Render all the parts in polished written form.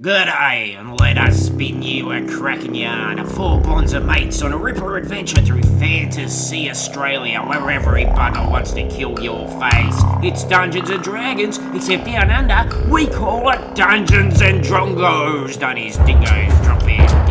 G'day, and let us spin you a cracking yarn of four bonds of mates on a ripper adventure through Fantasy Australia, where every bugger wants to kill your face. It's Dungeons and Dragons, except down under, we call it Dungeons and Drongos. Dunnies, dingoes, drop there.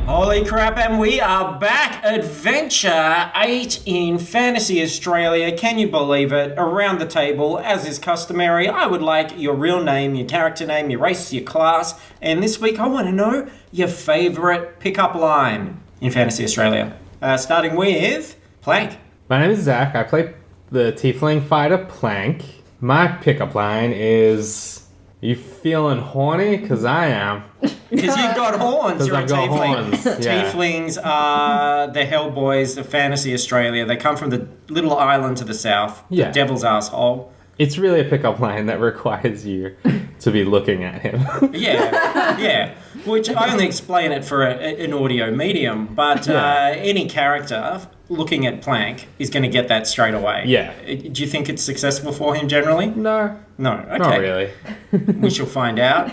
Holy crap, and we are back! Adventure 8 in Fantasy Australia. Can you believe it? Around the table, as is customary, I would like your real name, your character name, your race, your class, and this week I want to know your favourite pickup line in Fantasy Australia. Starting with Plank. My name is Zach. I play the Tiefling fighter Plank. My pickup line is... You feeling horny? Because I am. Because you've got horns, you're a tiefling. Horns. Yeah. Tieflings are the Hellboys of Fantasy Australia. They come from the little island to the south, the devil's asshole. It's really a pickup line that requires you to be looking at him. Yeah. Which I only explain it for an audio medium, but any character looking at Plank is going to get that straight away. Yeah. Do you think it's successful for him generally? No. Okay. Not really. We shall find out.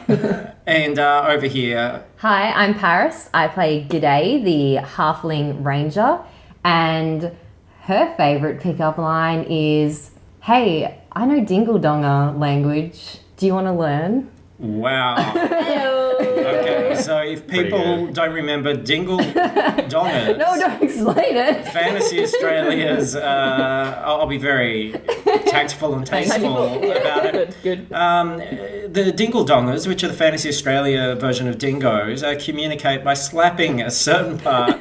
And over here... Hi, I'm Paris. I play G'day, the halfling ranger, and her favourite pickup line is, "Hey, I know dingle-donger language. Do you want to learn?" Wow. Okay, so if people don't remember Dingle Dongers... No, don't explain it. Fantasy Australia's... I'll be very tactful and tasteful about it. Good. The Dingle Dongers, which are the Fantasy Australia version of dingoes, communicate by slapping a certain part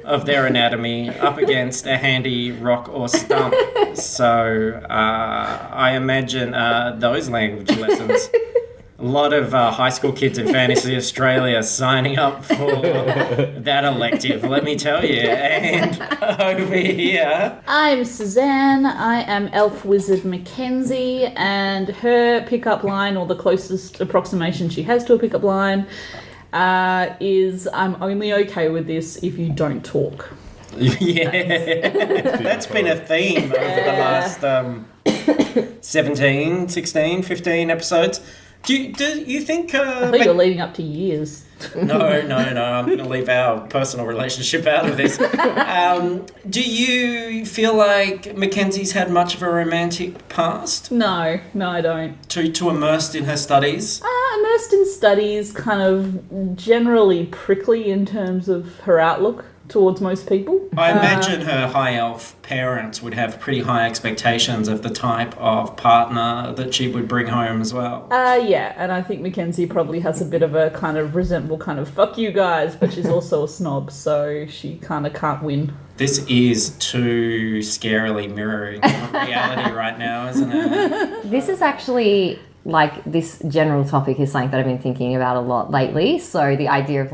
of their anatomy up against a handy rock or stump. So I imagine those language lessons... A lot of high school kids in Fantasy Australia signing up for that elective, let me tell you. And over here... I'm Suzanne. I am Elf Wizard Mackenzie, and her pickup line, or the closest approximation she has to a pickup line, is I'm only okay with this if you don't talk. Yeah, that's been a theme over the last 17, 16, 15 episodes. Do you think... I thought you were leading up to years. No. I'm going to leave our personal relationship out of this. Do you feel like Mackenzie's had much of a romantic past? No, I don't. Too immersed in her studies? Immersed in studies, kind of generally prickly in terms of her outlook towards most people. I imagine her high elf parents would have pretty high expectations of the type of partner that she would bring home as well. Yeah, and I think Mackenzie probably has a bit of a kind of resentful kind of fuck you guys, but she's also a snob, so she kind of can't win. This is too scarily mirroring reality right now, isn't it? This is actually, this general topic is something that I've been thinking about a lot lately. So the idea of,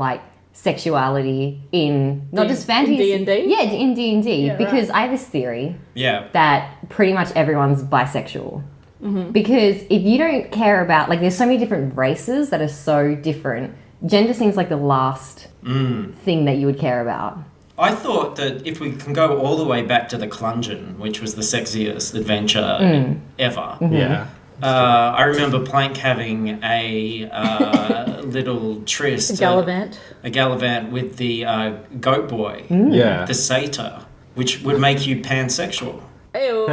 sexuality in not just fantasy. In D&D? Yeah, in D&D. Yeah, because right. I have this theory Yeah. that pretty much everyone's bisexual. Mm-hmm. Because if you don't care about, there's so many different races that are so different, gender seems like the last thing that you would care about. I thought that if we can go all the way back to the Clungeon, which was the sexiest adventure ever. Mm-hmm. Yeah. I remember Plank having a little tryst. A gallivant with the goat boy. Yeah. The satyr, which would make you pansexual. Ew.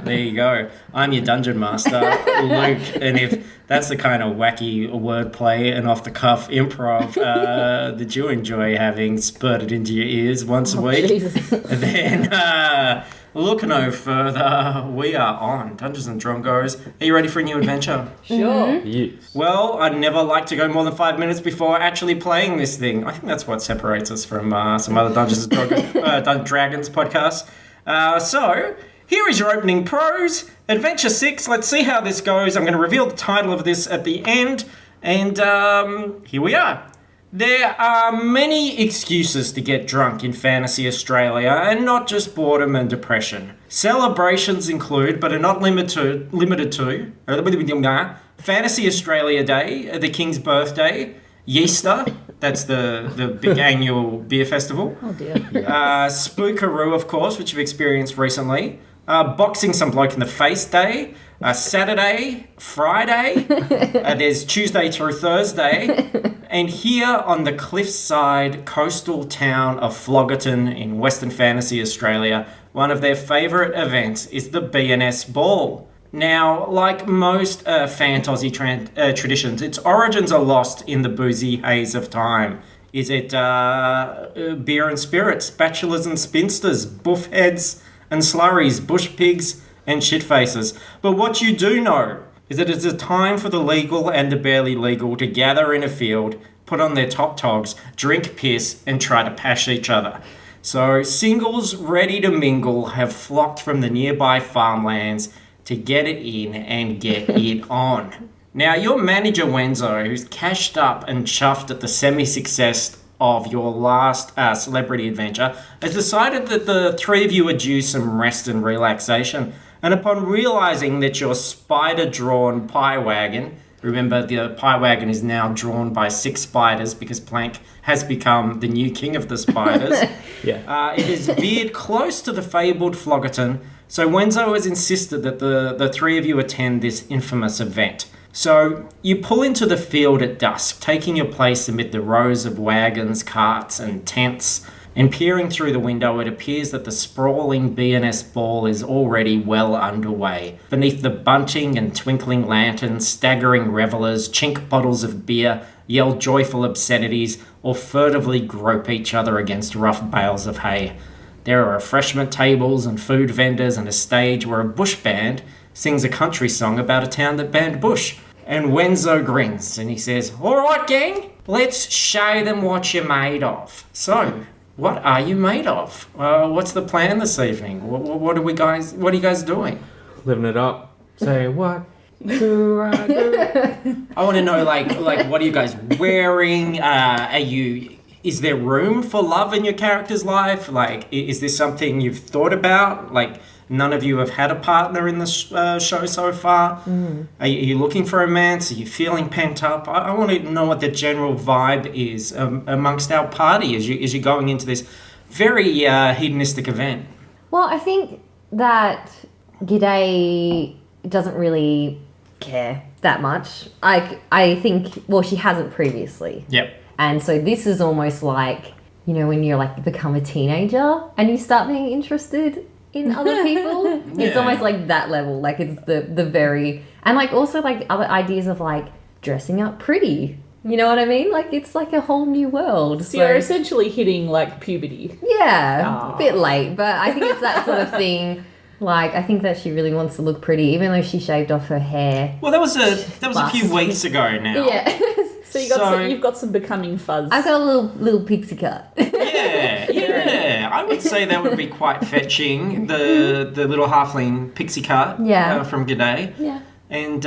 There you go. I'm your dungeon master, Luke, and if that's the kind of wacky wordplay and off-the-cuff improv that you enjoy having spurted into your ears once a week, Jesus. then look no further. We are on Dungeons and Drongos. Are you ready for a new adventure? Sure. Yes. Well, I'd never like to go more than 5 minutes before actually playing this thing. I think that's what separates us from some other Dungeons and Dragons podcasts. So, here is your opening prose. Adventure 6. Let's see how this goes. I'm going to reveal the title of this at the end. And here we are. There are many excuses to get drunk in Fantasy Australia, and not just boredom and depression. Celebrations include, but are not limited to, Fantasy Australia Day, the King's birthday, Yeaster, that's the big annual beer festival. Oh dear. Spookaroo, of course, which you've experienced recently. Boxing some bloke in the face day. Saturday, Friday. There's Tuesday through Thursday. And here on the cliffside coastal town of Floggerton in Western Fantasy Australia, one of their favourite events is the B&S Ball. Now, like most Fantasy traditions, its origins are lost in the boozy haze of time. Is it beer and spirits, bachelors and spinsters, buffheads and slurries, bush pigs and shitfaces? But what you do know is that it's a time for the legal and the barely legal to gather in a field, put on their top togs, drink piss and try to pash each other. So singles ready to mingle have flocked from the nearby farmlands to get it in and get it on. Now, your manager, Wenzo, who's cashed up and chuffed at the semi-success of your last celebrity adventure, has decided that the three of you are due some rest and relaxation. And upon realising that your spider-drawn pie wagon, remember the pie wagon is now drawn by 6 spiders because Plank has become the new king of the spiders. It is veered close to the fabled Floggerton, so Wenzo has insisted that the three of you attend this infamous event. So you pull into the field at dusk, taking your place amid the rows of wagons, carts and tents, and peering through the window, it appears that the sprawling B&S Ball is already well underway. Beneath the bunting and twinkling lanterns, staggering revellers chink bottles of beer, yell joyful obscenities, or furtively grope each other against rough bales of hay. There are refreshment tables and food vendors and a stage where a bush band sings a country song about a town that banned bush. And Wenzo grins and he says, "All right, gang, let's show them what you're made of." So, what are you made of? What's the plan this evening? What are you guys doing? Living it up. Say, what do I do? I want to know, like, what are you guys wearing? Is there room for love in your character's life? Like, is this something you've thought about? Like, none of you have had a partner in the show so far. Are you looking for romance? Are you feeling pent up? I want to know what the general vibe is amongst our party as you're going into this very hedonistic event. Well, I think that G'day doesn't really care that much. I think, well, she hasn't previously. Yep. And so this is almost like, you know, when you're like become a teenager and you start being interested in other people. It's almost like that level. Like it's the very, and like also like other ideas of like dressing up pretty. You know what I mean? Like it's like a whole new world. So you're essentially hitting like puberty. Yeah, a bit late, but I think it's that sort of thing. Like I think that she really wants to look pretty, even though she shaved off her hair. Well, that was a few weeks ago now. Yeah. So you've got some becoming fuzz. I've got a little pixie cut. Yeah. I would say that would be quite fetching. The little halfling pixie cut. From G'day. Yeah. And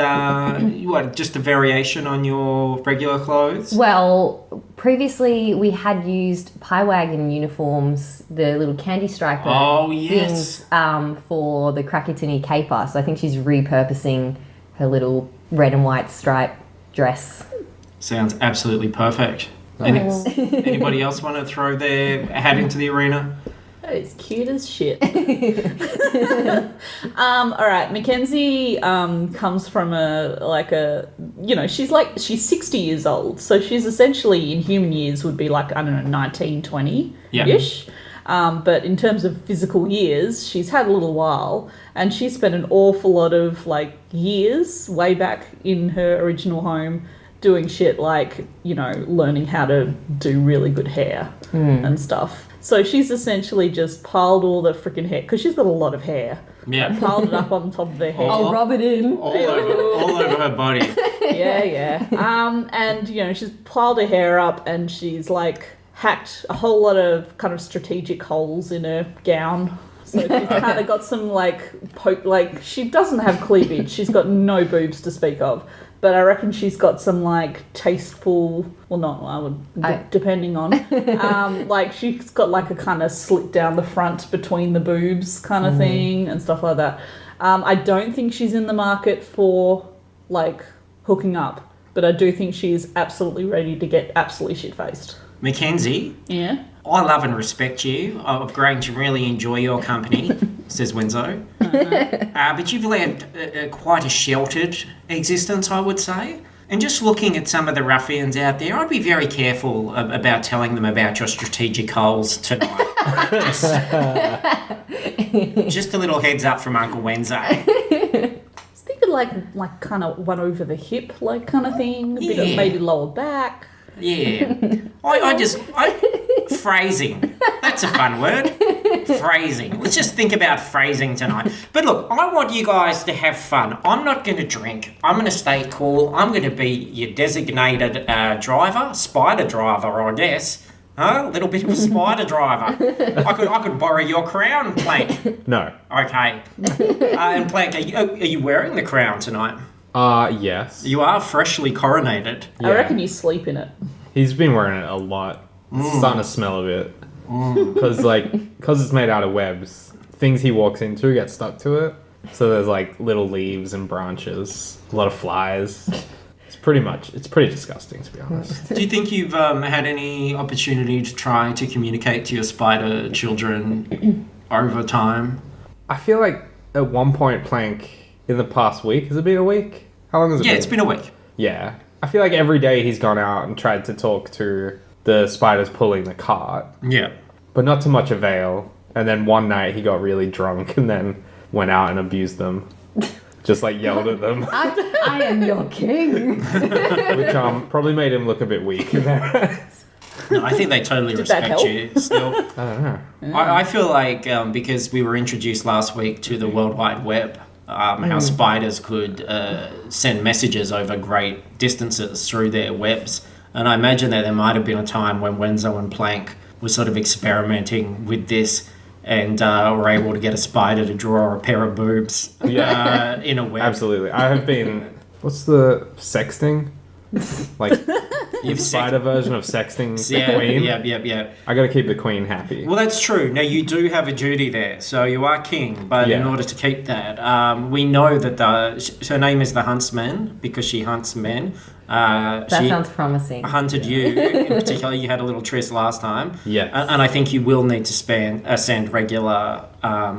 just a variation on your regular clothes? Well, previously we had used Pie Wagon uniforms, the little candy striper things for the Krakatini caper. So I think she's repurposing her little red and white stripe dress. Sounds absolutely perfect. Anybody else want to throw their hat into the arena? That is cute as shit. All right, Mackenzie comes from she's 60 years old, so she's essentially in human years would be like, I don't know, 19, 20-ish. But in terms of physical years, she's had a little while, and she spent an awful lot of like years way back in her original home doing shit like, you know, learning how to do really good hair and stuff. So she's essentially just piled all the freaking hair, because she's got a lot of hair. Yeah. Piled it up on top of her head. I'll rub it in. All over her body. Yeah. And, you know, she's piled her hair up and she's, like, hacked a whole lot of kind of strategic holes in her gown. So she's kind of got some, like, she doesn't have cleavage. She's got no boobs to speak of. but I reckon she's got some like tasteful, well, not I would depending on, like she's got like a kind of slit down the front between the boobs kind of thing and stuff like that. I don't think she's in the market for like hooking up, but I do think she's absolutely ready to get absolutely shit faced. Mackenzie, Yeah. I love and respect you. I'm going to really enjoy your company, says Wenzo. But you've led quite a sheltered existence, I would say. And just looking at some of the ruffians out there, I'd be very careful about telling them about your strategic goals tonight. just a little heads up from Uncle Wenzo. Thinking like kind of one over the hip, like kind of thing. A bit of maybe lower back. Yeah. Phrasing. That's a fun word. Phrasing. Let's just think about phrasing tonight. But look, I want you guys to have fun. I'm not going to drink. I'm going to stay cool. I'm going to be your designated driver, spider driver, I guess. Huh? A little bit of a spider driver. I could borrow your crown, Plank. No. Okay. And Plank, are you wearing the crown tonight? Yes. You are freshly coronated. Yeah. I reckon you sleep in it. He's been wearing it a lot. It's starting to smell a bit. Because it's made out of webs, things he walks into get stuck to it. So there's like little leaves and branches, a lot of flies. It's pretty disgusting, to be honest. Do you think you've had any opportunity to try to communicate to your spider children over time? I feel like at one point, Plank, in the past week, has it been a week? How long has it been? Yeah, it's been a week. Yeah. I feel like every day he's gone out and tried to talk to the spiders pulling the cart, Yeah. but not to much avail. And then one night he got really drunk and then went out and abused them. Just like yelled at them, I am your king. which probably made him look a bit weak in their eyes. No, I think they totally Did that respect help? you still. I don't know. I feel like because we were introduced last week to the World Wide Web, how spiders could send messages over great distances through their webs. And I imagine that there might have been a time when Wenzo and Plank were sort of experimenting with this and were able to get a spider to draw a pair of boobs in a web. Absolutely. I have been... What's the sexting? Like, You've the spider version of sexting the Yeah, queen? yeah. I gotta keep the queen happy. Well, that's true. Now, you do have a duty there. So you are king, but in Yeah. order to keep that, we know that her name is the Huntsman because she hunts men. That She sounds promising. hunted you in particular. You had a little tryst last time. Yes. And I think you will need to send regular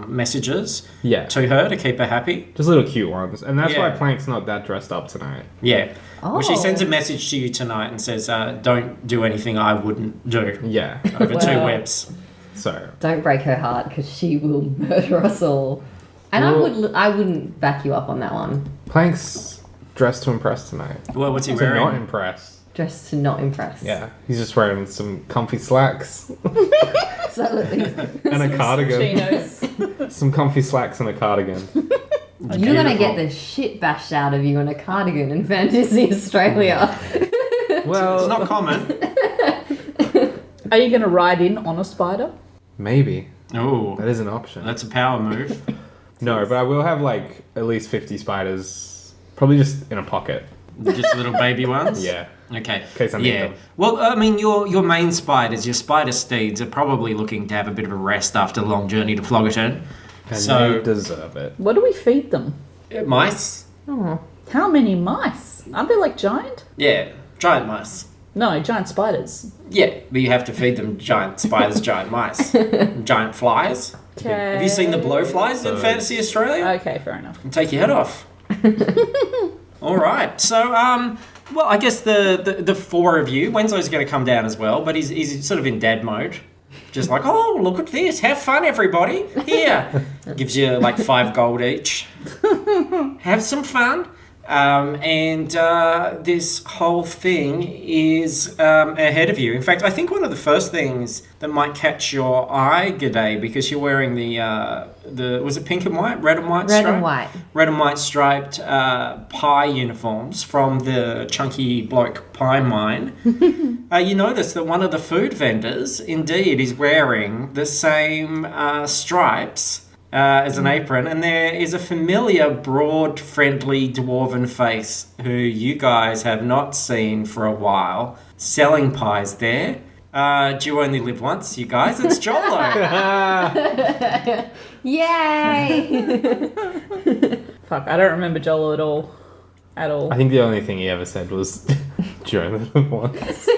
messages Yeah. to her to keep her happy. Just little cute ones. And that's why Yeah. Plank's not that dressed up tonight. Yeah. Well, she Oh. sends a message to you tonight and says, don't do anything I wouldn't do Yeah. over two Wow. webs. So, Don't break her heart because she will murder us all. And Well- I wouldn't back you up on that one. Plank's dressed to impress tonight. Well, what's he To not wearing? impress. Just to not impress. Yeah. He's just wearing some comfy slacks So at least and a cardigan. Chinos. Some comfy slacks and a cardigan. you're gonna get the shit bashed out of you in a cardigan in Fantasy Australia. Well, It's not common. Are you going to ride in on a spider? maybe. Oh, That is an option. that's a power move. No, but I will have like at least 50 spiders. Probably just in a pocket. Just little baby ones? Yeah. Okay. case I need Yeah. them. Well, I mean, your main spiders, your spider steeds, are probably looking to have a bit of a rest after the long journey to Floggerton. And So- they deserve it. What do we feed them? Mice? Oh. How many mice? Aren't they like giant? Yeah. Giant mice. No, giant spiders. Yeah, but you have to feed them giant spiders, giant mice, giant flies. Okay. Have you seen the blowflies in Birds. Fantasy Australia? Okay, fair enough. And take your head off. All right. So, well, I guess the four of you, Wenzo's going to come down as well, but he's sort of in dad mode. Just like, oh, look at this. Have fun, everybody. Here. Gives you like 5 gold each. Have some fun. And this whole thing is ahead of you. In fact, I think one of the first things that might catch your eye, G'day, because you're wearing the was it pink and white, red and white Red stripe? and white. Red and white striped pie uniforms from the Chunky Bloke Pie Mine. You notice that one of the food vendors, indeed, is wearing the same stripes as an apron, and there is a familiar, broad, friendly dwarven face who you guys have not seen for a while, selling pies there. Do you only live once, you guys? It's Jolo. Yay! Fuck, I don't remember Jolo at all. At all. I think the only thing he ever said was during the once.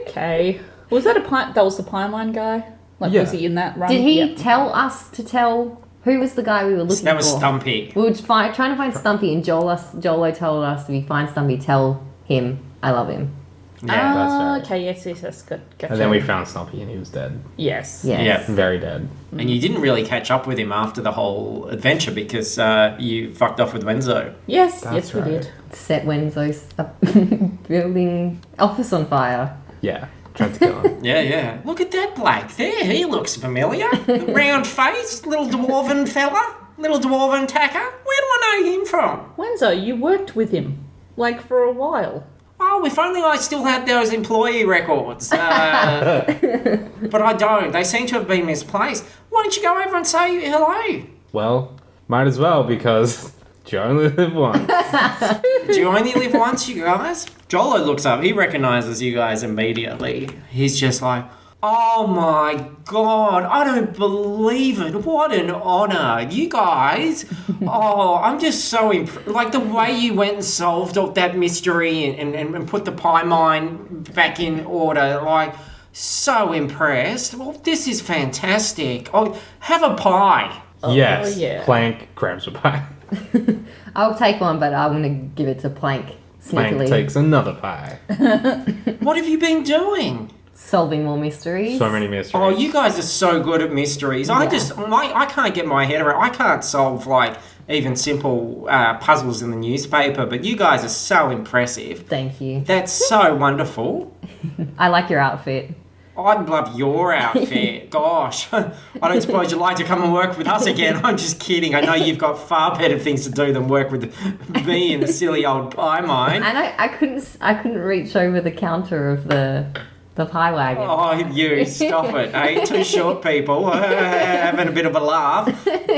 Okay. Was that that was the pie mine guy? Like, Yeah. was he in that run? Did he Yeah. tell us to tell who was the guy we were looking for? That was Stumpy. We were trying to find Stumpy, and Jolo told us if you find Stumpy, tell him I love him. Yeah. that's right. Okay, yes, good. Gotcha. And then we found Stumpy and he was dead. Yes. Yes. Yeah. Very dead. And you didn't really catch up with him after the whole adventure because you fucked off with Wenzo. Yes, That's yes, we right. did. Set Wenzo's building office on fire. Yeah. Tried to kill him. Yeah. Look at that Blake there. He looks familiar. Round face, little dwarven fella, little dwarven tacker. Where do I know him from? Wenzo, you worked with him, like, for a while. Oh, if only I still had those employee records. But I don't. They seem to have been misplaced. Why don't you go over and say hello? Well, might as well because you only live once. Do you only live once, you guys? Jolo looks up. He recognizes you guys immediately. He's just like, oh my god, I don't believe it. What an honor. You guys, oh, I'm just so impressed. Like the way you went and solved all that mystery and put the pie mine back in order. Like, so impressed. Well, this is fantastic. Oh, have a pie. Yes. yeah. Plank grabs a pie. I'll take one, but I'm going to give it to Plank Plank sneakily. takes another pie. What have you been doing? Solving more mysteries. So many mysteries. Oh, you guys are so good at mysteries. I can't get my head around. I can't solve like even simple puzzles in the newspaper, but you guys are so impressive. Thank you. That's so wonderful. I like your outfit. I'd love your outfit. Gosh, I don't suppose you'd like to come and work with us again. I'm just kidding. I know you've got far better things to do than work with me in the silly old pie mine. And I couldn't reach over the counter of the pie wagon. Oh, you stop it, eh? Two short people having a bit of a laugh.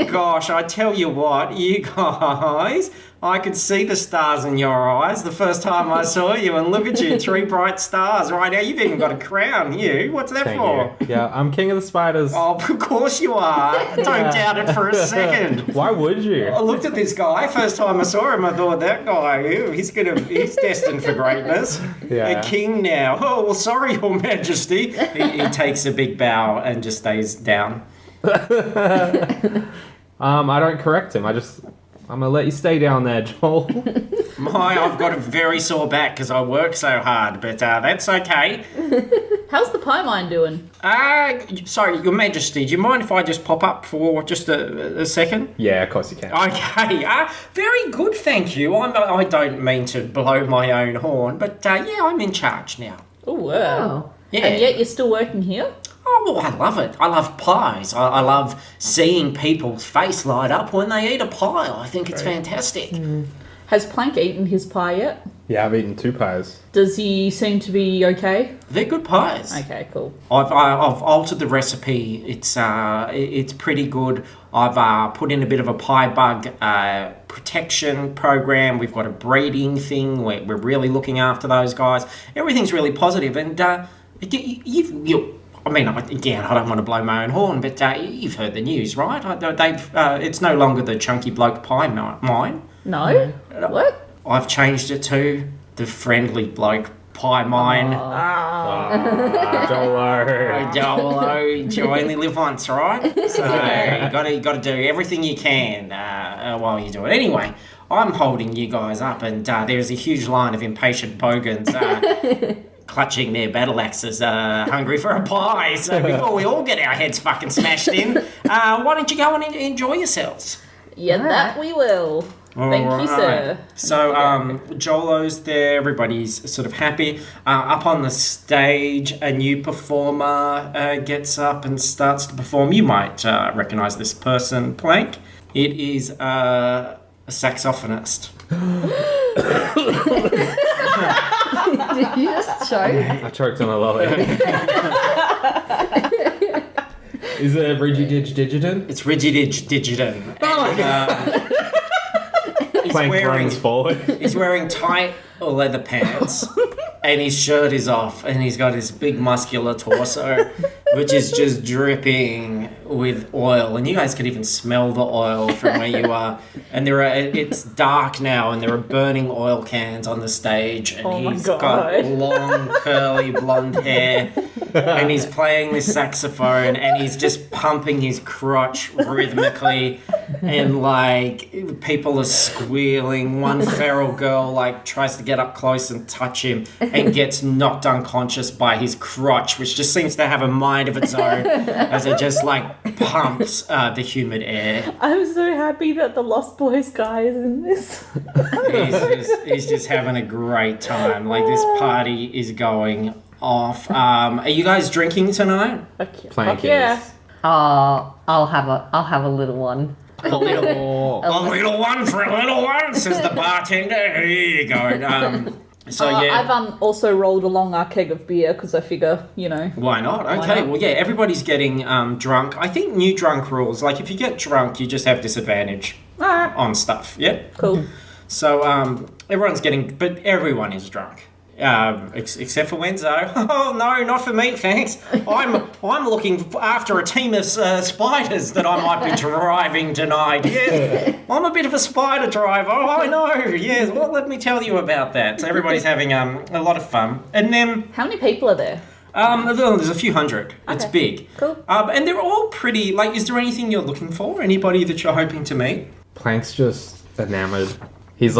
Gosh, I tell you what, you guys, I could see the stars in your eyes the first time I saw you, and look at you, 3 bright stars right now. You've even got a crown, you. What's that Thank for? you. Yeah, I'm king of the spiders. Oh, of course you are. Don't doubt it for a second. Why would you? I looked at this guy. First time I saw him, I thought, that guy, ew, he's destined for greatnect. Yeah. A king now. Oh, well, sorry, Your Majesty. He takes a big bow and just stays down. I don't correct him. I'm gonna let you stay down there, Joel. I've got a very sore back because I work so hard, but that's okay. How's the pie mine doing? Sorry, Your Majesty, do you mind if I just pop up for just a second? Yeah, of course you can. Okay, very good, thank you. I don't mean to blow my own horn, but yeah, I'm in charge now. Oh, wow. Oh. Yeah. And yet you're still working here? Oh, well, I love it. I love pies. I love seeing people's face light up when they eat a pie. I think it's fantastic. Has Plank eaten his pie yet? Yeah, I've eaten 2 pies. Does he seem to be okay? They're good pies. Okay, cool. I've altered the recipe. It's pretty good. I've put in a bit of a pie bug protection program. We've got a breeding thing. We're really looking after those guys. Everything's really positive. And I mean, again, I don't want to blow my own horn, but you've heard the news, right? It's no longer the chunky bloke pie mine. No? What? I've changed it to the friendly bloke pie mine. Jolo. Jolo, you only live once, right? So you got to do everything you can while you do it. Anyway, I'm holding you guys up, and there's a huge line of impatient bogans clutching their battle axes, hungry for a pie. So before we all get our heads fucking smashed in, why don't you go and enjoy yourselves? Yeah, that we will. Thank you, sir. So, Jolo's there, everybody's sort of happy. Up on the stage, a new performer gets up and starts to perform. You might recognise this person, Plank. It is a saxophonist. Did you just choke? I choked on a lolly. Is it Rigididgidigitin? It's Rigididgidigitin. Plank runs forward. He's wearing tight leather pants, and his shirt is off, and he's got this big muscular torso, which is just dripping with oil. And you guys can even smell the oil from where you are. And it's dark now, and there are burning oil cans on the stage, and he's got long, curly blonde hair, and he's playing this saxophone, and he's just pumping his crotch rhythmically, and like people are squealing. One feral girl like tries to get up close and touch him and gets knocked unconscious by his crotch, which just seems to have a mind of its own as it just like pumps the humid air. I'm so happy that the Lost Boys guy is in this. He's just having a great time. Like, this party is going off. Are you guys drinking tonight? Plank yeah. is. Oh, I'll have a little one. A little one for a little one, says the bartender. Here you go. So yeah, I've also rolled along our keg of beer because I figure, why not? Okay, well yeah, everybody's getting drunk. I think new drunk rules, like if you get drunk, you just have disadvantage on stuff. Yeah, cool. So everyone's but everyone is drunk. Except for Wenzo. Oh no, not for me, thanks. I'm looking after a team of spiders that I might be driving tonight. Yes, I'm a bit of a spider driver. Oh, I know. Yes, well, let me tell you about that. So everybody's having a lot of fun, and then How many people are there? there's a few hundred. It's big. Cool. And they're all pretty. Like, is there anything you're looking for? Anybody that you're hoping to meet? Plank's just enamored. He's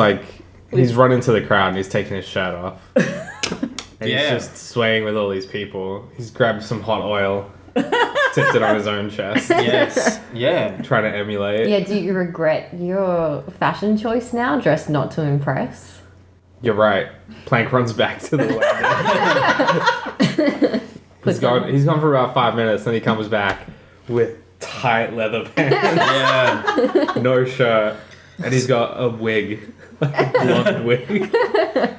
run into the crowd and he's taking his shirt off. And he's just swaying with all these people. He's grabbed some hot oil, tipped it on his own chest. Yes. Yeah. Trying to emulate. Yeah, do you regret your fashion choice now? Dressed not to impress? You're right. Plank runs back to the wagon. He's gone for about 5 minutes, then he comes back with tight leather pants. Yeah. No shirt. And he's got a wig. Like a blonde wig.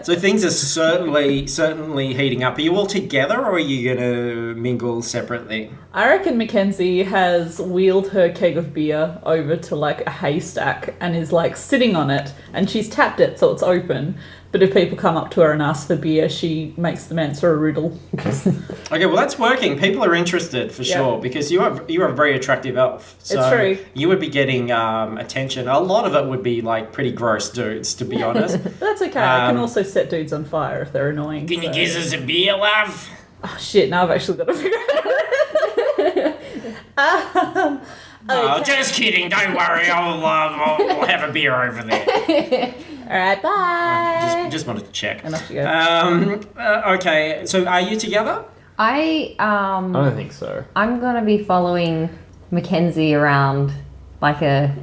So things are certainly heating up. Are you all together, or are you going to mingle separately? I reckon Mackenzie has wheeled her keg of beer over to like a haystack and is like sitting on it, and she's tapped it so it's open. But if people come up to her and ask for beer, she makes them answer a riddle. Okay, well that's working. People are interested for sure, because you are a very attractive elf. So it's true. You would be getting attention. A lot of it would be like pretty gross dudes, to be honest. But that's okay. I can also set dudes on fire if they're annoying. Can you give us a beer, love? Oh shit! Now I've actually got to figure it out. Oh, just kidding. Don't worry. I'll have a beer over there. All right, bye. Just wanted to check. And off you go. Okay, so are you together? I don't think so. I'm gonna be following Mackenzie around like a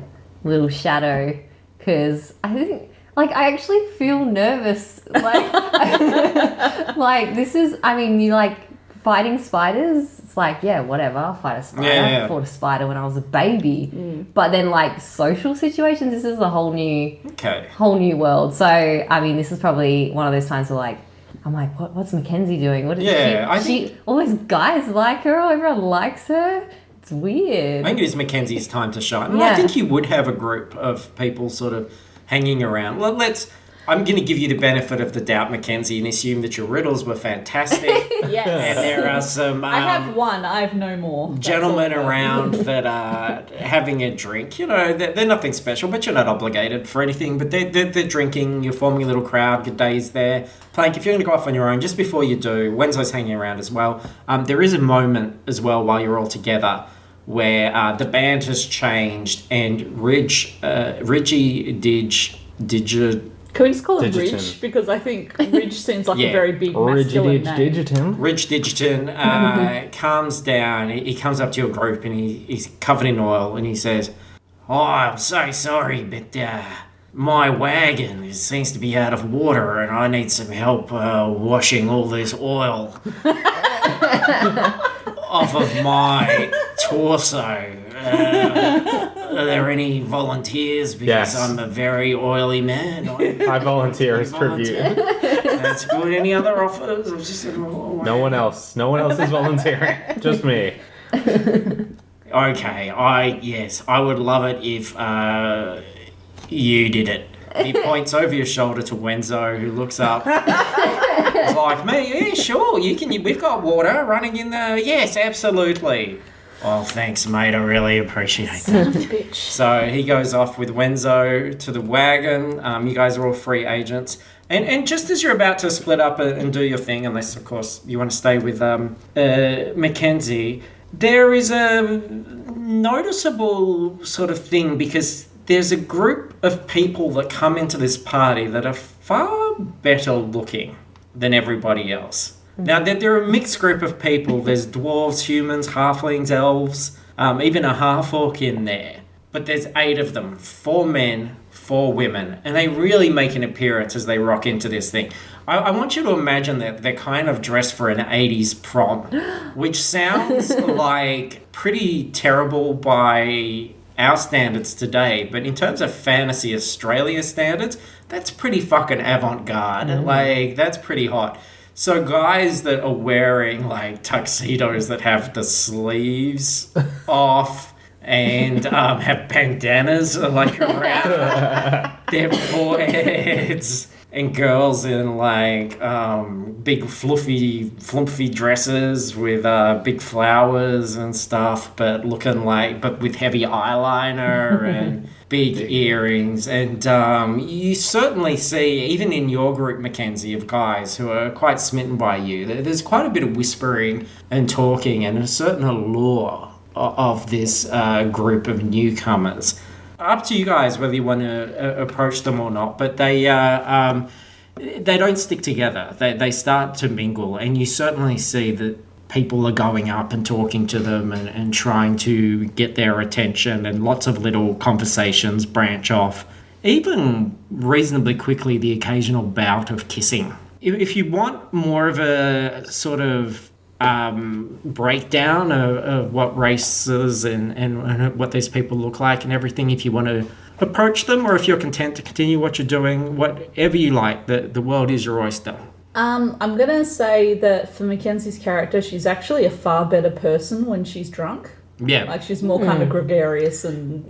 little shadow, because I think, like, I actually feel nervous. Like, like this is, I mean, you like fighting spiders. It's like, yeah, whatever, I'll fight a spider. Yeah. I fought a spider when I was a baby. But then, like, social situations, this is a whole new world. So, I mean, this is probably one of those times where, like, I'm like, what's Mackenzie doing? What is she? All those guys like her. Everyone likes her. It's weird. I think it is Mackenzie's time to shine. Yeah. I think you would have a group of people sort of hanging around. Well, I'm going to give you the benefit of the doubt, Mackenzie, and assume that your riddles were fantastic. Yes. And there are some... I have one. I have no more. Gentlemen around that are having a drink. You know, they're nothing special, but you're not obligated for anything. But they're drinking. You're forming a little crowd. Good day's there. Plank, if you're going to go off on your own, just before you do, Wenzo's hanging around as well. There is a moment as well while you're all together where the band has changed and Reggie Didge... Can we just call him Digitin. Ridge? Because I think Ridge seems like a very big masculine name. Digitin. Rich Digitin calms down. He comes up to your group and he's covered in oil and he says, "Oh, I'm so sorry, but my wagon seems to be out of water and I need some help washing all this oil off of my torso. Are there any volunteers? Because Yes. I'm a very oily man. I volunteer as tribute. That's good. Any other offers? No one else. No one else is volunteering. Just me. Okay, I would love it if you did it. He points over your shoulder to Wenzo, who looks up. He's like, me? Yeah, sure. We've got water running in there. Yes, absolutely. Oh, thanks, mate. I really appreciate that. Son of a bitch. So he goes off with Wenzo to the wagon. You guys are all free agents. And just as you're about to split up and do your thing, unless, of course, you want to stay with Mackenzie, there is a noticeable sort of thing because there's a group of people that come into this party that are far better looking than everybody else. Now, they're a mixed group of people. There's dwarves, humans, halflings, elves, even a half-orc in there. But there's 8 of them, 4 men, 4 women, and they really make an appearance as they rock into this thing. I want you to imagine that they're kind of dressed for an 80s prom, which sounds like pretty terrible by our standards today, but in terms of fantasy Australia standards, that's pretty fucking avant-garde. Like, that's pretty hot. So guys that are wearing like tuxedos that have the sleeves off and have bandanas like around their foreheads, and girls in like big fluffy dresses with big flowers and stuff, but with heavy eyeliner and big earrings. And you certainly see, even in your group, Mackenzie, of guys who are quite smitten by you, there's quite a bit of whispering and talking and a certain allure of this group of newcomers. Up to you guys whether you want to approach them or not, but they don't stick together. They start to mingle, and you certainly see that people are going up and talking to them and trying to get their attention, and lots of little conversations branch off. Even reasonably quickly, the occasional bout of kissing. If you want more of a sort of breakdown of what races and what these people look like and everything, if you want to approach them, or if you're content to continue what you're doing, whatever you like, the world is your oyster. I'm going to say that for Mackenzie's character, she's actually a far better person when she's drunk. Yeah. Like, she's more kind of gregarious and,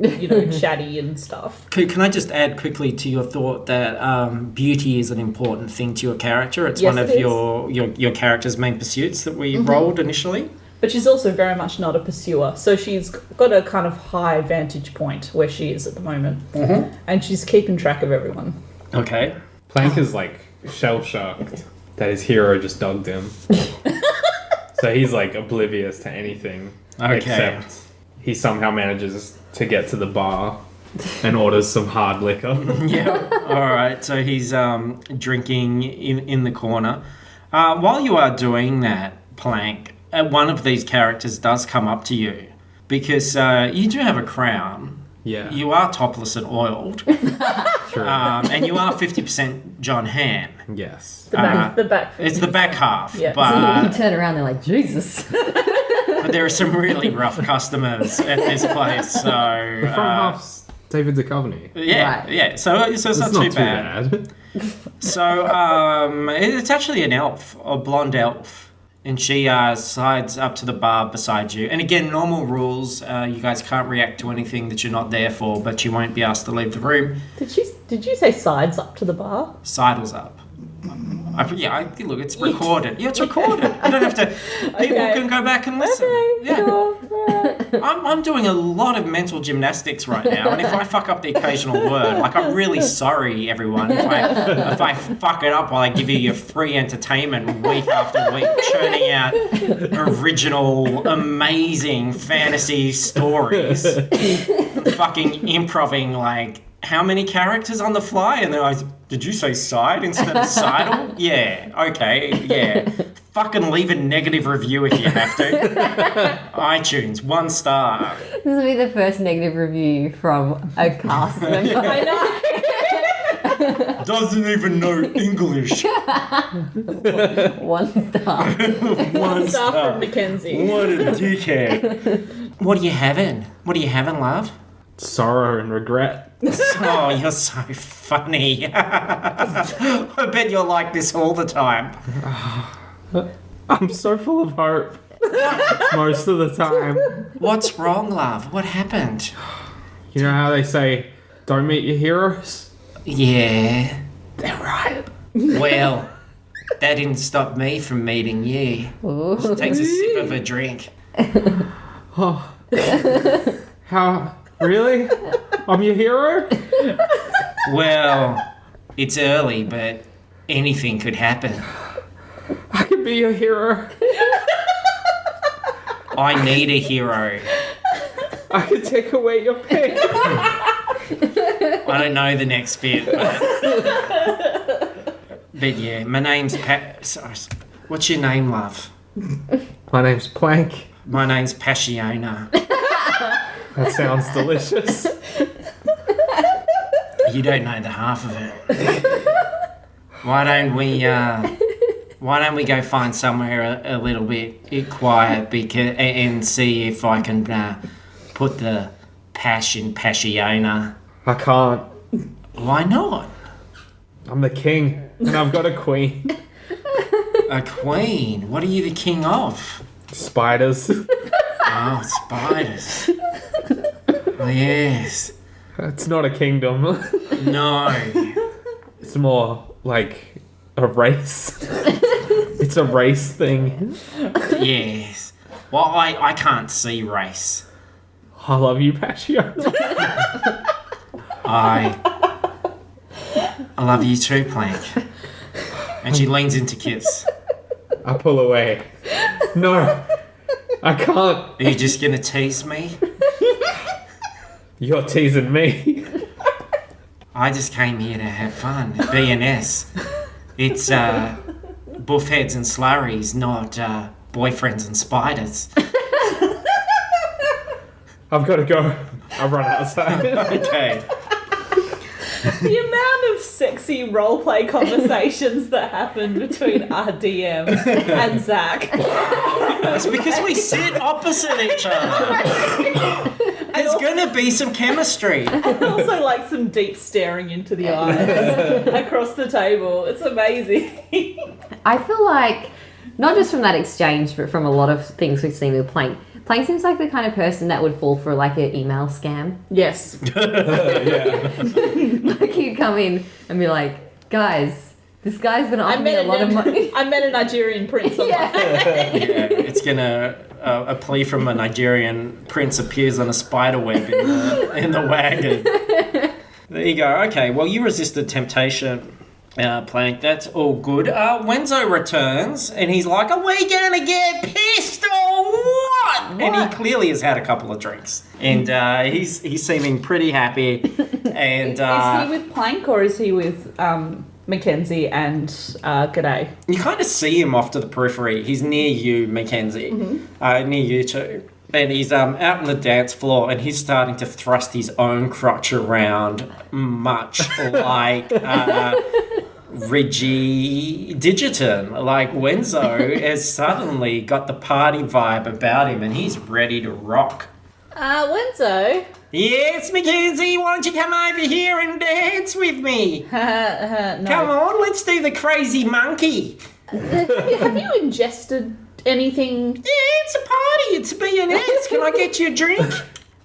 chatty and stuff. Can I just add quickly to your thought that beauty is an important thing to your character? It's Yes, one of it is. your character's main pursuits that we rolled initially. But she's also very much not a pursuer. So she's got a kind of high vantage point where she is at the moment. And she's keeping track of everyone. Okay. Plank is like shell-shocked that his hero just dogged him. So he's like oblivious to anything. Okay. Except he somehow manages to get to the bar and orders some hard liquor. Yeah. All right. So he's drinking in the corner. While you are doing that, Plank, one of these characters does come up to you because you do have a crown. Yeah. You are topless and oiled. True. And you are 50% John Hamm. Yes. The back. It's the back half. Yeah. You But turn around, they're like, Jesus. but there are some really rough customers at this place. So The front half's David Duchovny. yeah, Right. yeah. So it's not too bad. bad. So it's actually an elf, a blonde elf. And she sides up to the bar beside you. And again, normal rules. You guys can't react to anything that you're not there for, but you won't be asked to leave the room. Did you say sides up to the bar? Sidles up. Look, it's recorded. Yeah, it's recorded. You don't have to. People can go back and listen. Yeah. Sure. I'm doing a lot of mental gymnastics right now, and if I fuck up the occasional word, like, I'm really sorry, everyone, if I fuck it up while I give you your free entertainment week after week, churning out original, amazing fantasy stories, fucking improving like how many characters on the fly, and then did you say side instead of sidle? Yeah, okay, yeah. Fucking leave a negative review if you have to. iTunes, 1 star. This will be the first negative review from a cast member. I know. Doesn't even know English. 1 star. 1 Stuff from Mackenzie. What a dickhead. What are you having? What are you having, love? Sorrow and regret. Oh, you're so funny. I bet you're like this all the time. I'm so full of hope. most of the time. What's wrong, love? What happened? You know how they say, don't meet your heroes? Yeah. They're right. Well, that didn't stop me from meeting you. She takes a sip of a drink. Oh. How? Really? I'm your hero? Well, it's early, but anything could happen. I could be your hero. I need a hero. I could take away your pain. I don't know the next bit, but yeah, my name's sorry, what's your name, love? My name's Plank. My name's Passiona. That sounds delicious. You don't know the half of it. Why don't we go find somewhere a little bit quiet and see if I can put the Pash in Passiona. I can't. Why not? I'm the king, and I've got a queen. A queen? What are you the king of? Spiders. Oh, spiders. Oh, yes. It's not a kingdom. No. It's more like a race. It's a race thing. Yes. Well, I can't see race. I love you, Pashio. I love you too, Plank. And she leans in to kiss. I pull away. No, I can't. Are you just gonna tease me? You're teasing me. I just came here to have fun. BNS. It's buffheads and slurries, not boyfriends and spiders. I've got to go. I run outside. Okay. The amount of sexy roleplay conversations that happen between our DM and Zach. It's because we sit opposite each other. There's gonna be some chemistry. And also like some deep staring into the eyes across the table. It's amazing. I feel like, not just from that exchange, but from a lot of things we've seen with Plank. Plank seems like the kind of person that would fall for like an email scam. Yes. Like he'd come in and be like, guys, this guy's gonna offer me a lot of money. I met a Nigerian prince online. Yeah, it's gonna a plea from a Nigerian prince appears on a spider web in the wagon. There you go. Okay, well you resisted temptation, Plank. That's all good. Wenzo returns and he's like, "Are we gonna get pissed or what?" And he clearly has had a couple of drinks, and he's seeming pretty happy. And Is he with Plank or is he with Mackenzie and G'day? you kind of see him off to the periphery. He's near you, Mackenzie, near you two. And he's out on the dance floor and he's starting to thrust his own crotch around, much like Reggie Digiton. Like Wenzo has suddenly got the party vibe about him and he's ready to rock. Wenzo? Yes, Mackenzie, why don't you come over here and dance with me? No. Come on, let's do the crazy monkey. Have you ingested anything? Yeah, it's a party. It's BNS. Can I get you a drink?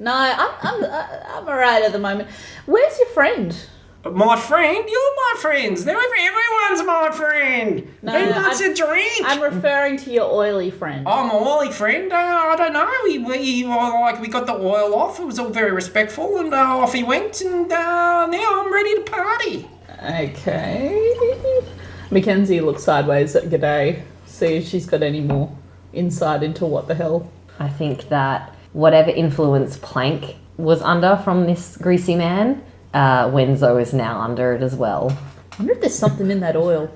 No, I'm alright at the moment. Where's your friend? My friend? You're my friends. Everyone's my friend. No, Who wants a drink? I'm referring to your oily friend. Oh, my oily friend? I don't know. We got the oil off. It was all very respectful, and off he went, and now I'm ready to party. Okay. Mackenzie looks sideways at G'day, see if she's got any more insight into what the hell. I think that whatever influence Plank was under from this greasy man, Wenzo is now under it as well. I wonder if there's something in that oil.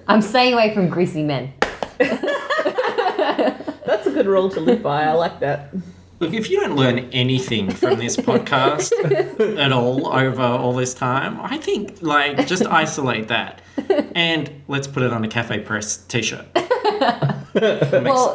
I'm staying away from greasy men. That's a good rule to live by. I like that. Look, if you don't learn anything from this podcast at all over all this time, I think, just isolate that. And let's put it on a Cafe Press t-shirt.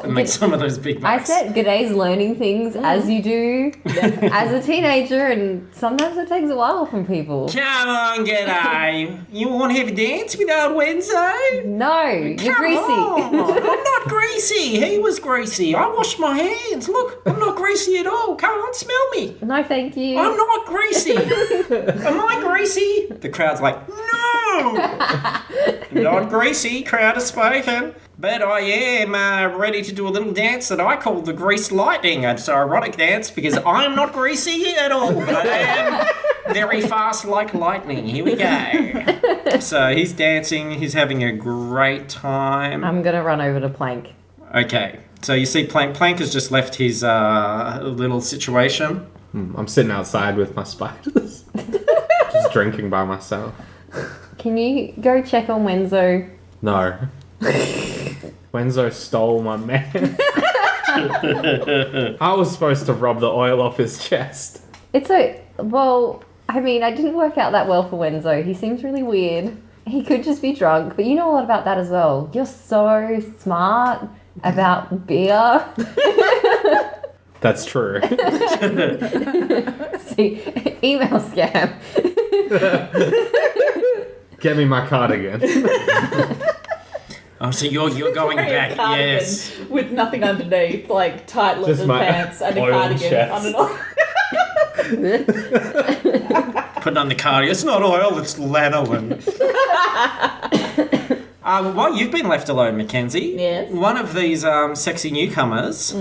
Make some of those big I bucks. said G'day's learning things as you do as a teenager, and sometimes it takes a while from people. Come on, G'day. You want to have a dance with old Wednesday? No, you're Come greasy. on. I'm not greasy. He was greasy. I washed my hands. Look, I'm not greasy at all. Come on, smell me. No, thank you. I'm not greasy. Am I greasy? The crowd's like, no. Not greasy. Crowd has spoken. But I am ready to do a little dance that I call the greased lightning. It's an ironic dance because I'm not greasy at all, but I am very fast like lightning. Here we go. So he's dancing. He's having a great time. I'm going to run over to Plank. Okay. So you see Plank. Plank has just left his little situation. I'm sitting outside with my spiders. Just drinking by myself. Can you go check on Wenzo? No. Wenzo stole my man. I was supposed to rub the oil off his chest. Well, I mean, I didn't work out that well for Wenzo. He seems really weird. He could just be drunk, but you know a lot about that as well. You're so smart about beer. That's true. See, email scam. Get me my cardigan. Oh, so you're going back, yes. With nothing underneath, like tight Just leather my pants and a oiled cardigan chest. underneath. Putting on the cardigan. It's not oil, it's lanolin. Well, you've been left alone, Mackenzie. Yes. One of these sexy newcomers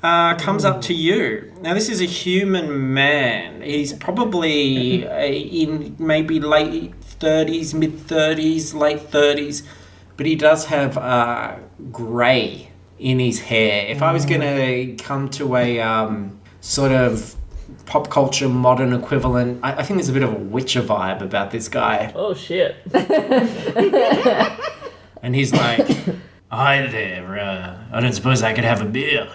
comes up to you. Now, this is a human man. He's probably in maybe late 30s, mid 30s, late 30s, but he does have grey in his hair. If I was going to come to a sort of pop culture modern equivalent, I think there's a bit of a Witcher vibe about this guy. Oh shit. And he's like, hi there, I don't suppose I could have a beer.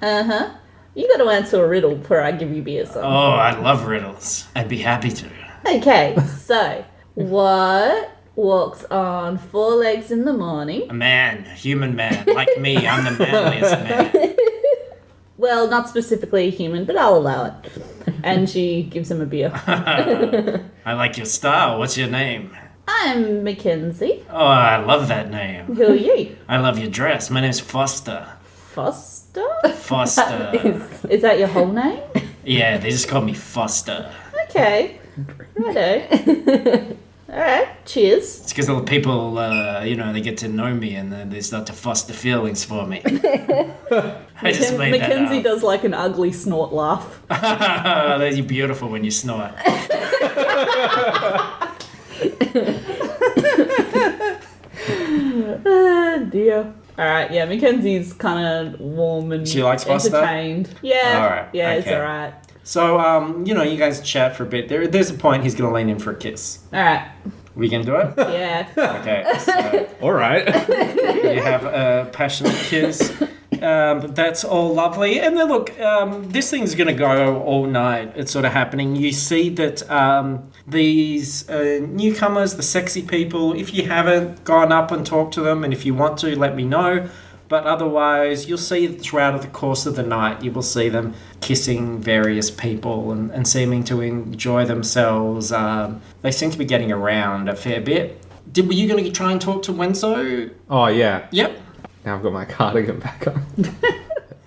Uh-huh. You gotta answer a riddle before I give you beer, son. Oh, I love riddles. I'd be happy to. Okay, so what walks on 4 legs in the morning? A man, human man, like me. I'm the manliest man. Well, not specifically a human, but I'll allow it. And she gives him a beer. I like your style. What's your name? I'm Mackenzie. Oh, I love that name. Who are you? I love your dress. My name's Foster. Foster? Foster. Is that your whole name? Yeah, they just call me Foster. Okay. Righto. Alright, cheers. It's because all the people, they get to know me and then they start to foster feelings for me. I just made Mackenzie that does like an ugly snort laugh. up. You're beautiful when you snort. Dear. Alright, yeah, Mackenzie's kind of warm and She likes Foster? entertained. Yeah. Alright, Yeah, it's okay. alright. So, you guys chat for a bit. There's a point he's going to lean in for a kiss. Alright. We can do it? Yeah. Okay, so All right. you have a passionate kiss. That's all lovely. And then look, this thing's going to go all night. It's sort of happening. You see that these newcomers, the sexy people, if you haven't gone up and talked to them, and if you want to, let me know. But otherwise, you'll see throughout the course of the night, you will see them kissing various people and seeming to enjoy themselves. They seem to be getting around a fair bit. Were you going to try and talk to Wenzo? Oh, yeah. Yep. Now I've got my cardigan back on.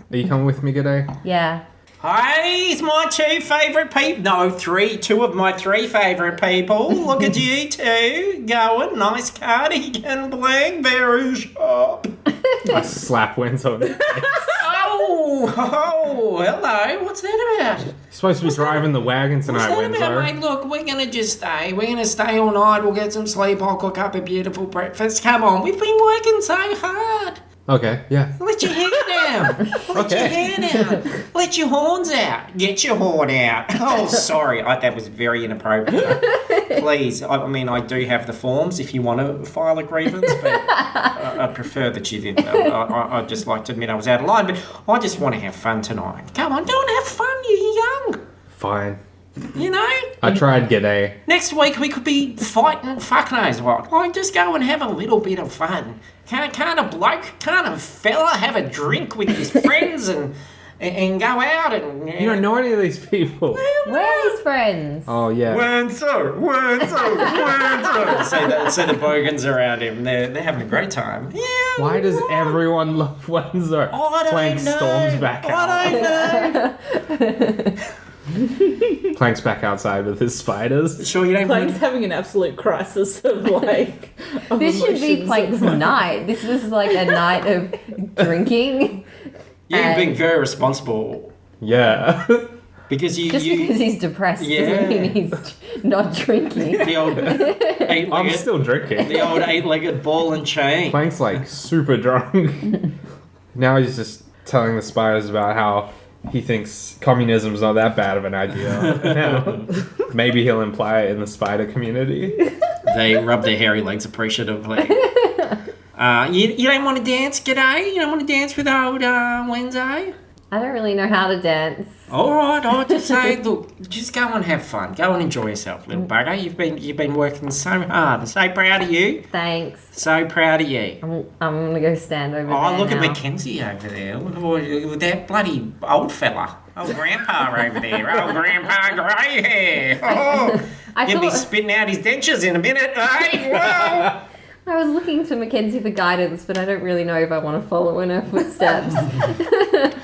Are you coming with me, G'day? Yeah. Hi, it's my 2 favourite people. No, 3. 2 of my 3 favourite people. Look at you 2 going. Nice cardigan, bling, very sharp. I slap Wenzo in the face. Oh, hello. What's that about? You're supposed to be driving the wagon tonight, What's that about, Wenzo. mate? Look, we're going to just stay. We're going to stay all night. We'll get some sleep. I'll cook up a beautiful breakfast. Come on, we've been working so hard. Okay, yeah. Let your hair down. Let your hair down. Let your horns out. Get your horn out. Oh, sorry. That was very inappropriate. Please. I mean, I do have the forms if you want to file a grievance, but I prefer that you didn't. I'd just like to admit I was out of line, but I just want to have fun tonight. Come on, don't have fun. You're young. Fine. You know? I tried G'day. Next week we could be fighting fuck knows what. Like, just go and have a little bit of fun. Can't a fella have a drink with his friends and go out and... You don't know any of these people. Where are his friends? Oh, yeah. So the bogans around him, they're having a great time. Yeah. Why does everyone love Wenzo? I don't Plank know. storms back out. I don't know. Plank's back outside with his spiders. Sure, you don't Plank's having an absolute crisis of like. Of This should be emotions. Plank's night. This is like a night of drinking. You're being very responsible Yeah. because Just because he's depressed Yeah. doesn't mean he's not drinking. the old I'm still drinking. the old eight-legged ball and chain. Plank's like super drunk. Now he's just telling the spiders about how he thinks communism's not that bad of an idea. Maybe he'll imply it in the spider community. They rub their hairy legs appreciatively. You don't want to dance, G'day? You don't want to dance with old Wednesday? I don't really know how to dance. All right, I'll just say, look, just go and have fun. Go and enjoy yourself, little bugger. You've been working so hard. I'm so proud of you. Thanks. So proud of you. I'm gonna go stand over there. Oh, look now. at Mackenzie over there. Look at that bloody old fella. Old grandpa over there. Old grandpa grey hair. Oh, I he'll be thought- spitting out his dentures in a minute. Hey, whoa. I was looking to Mackenzie for guidance, but I don't really know if I want to follow in her footsteps.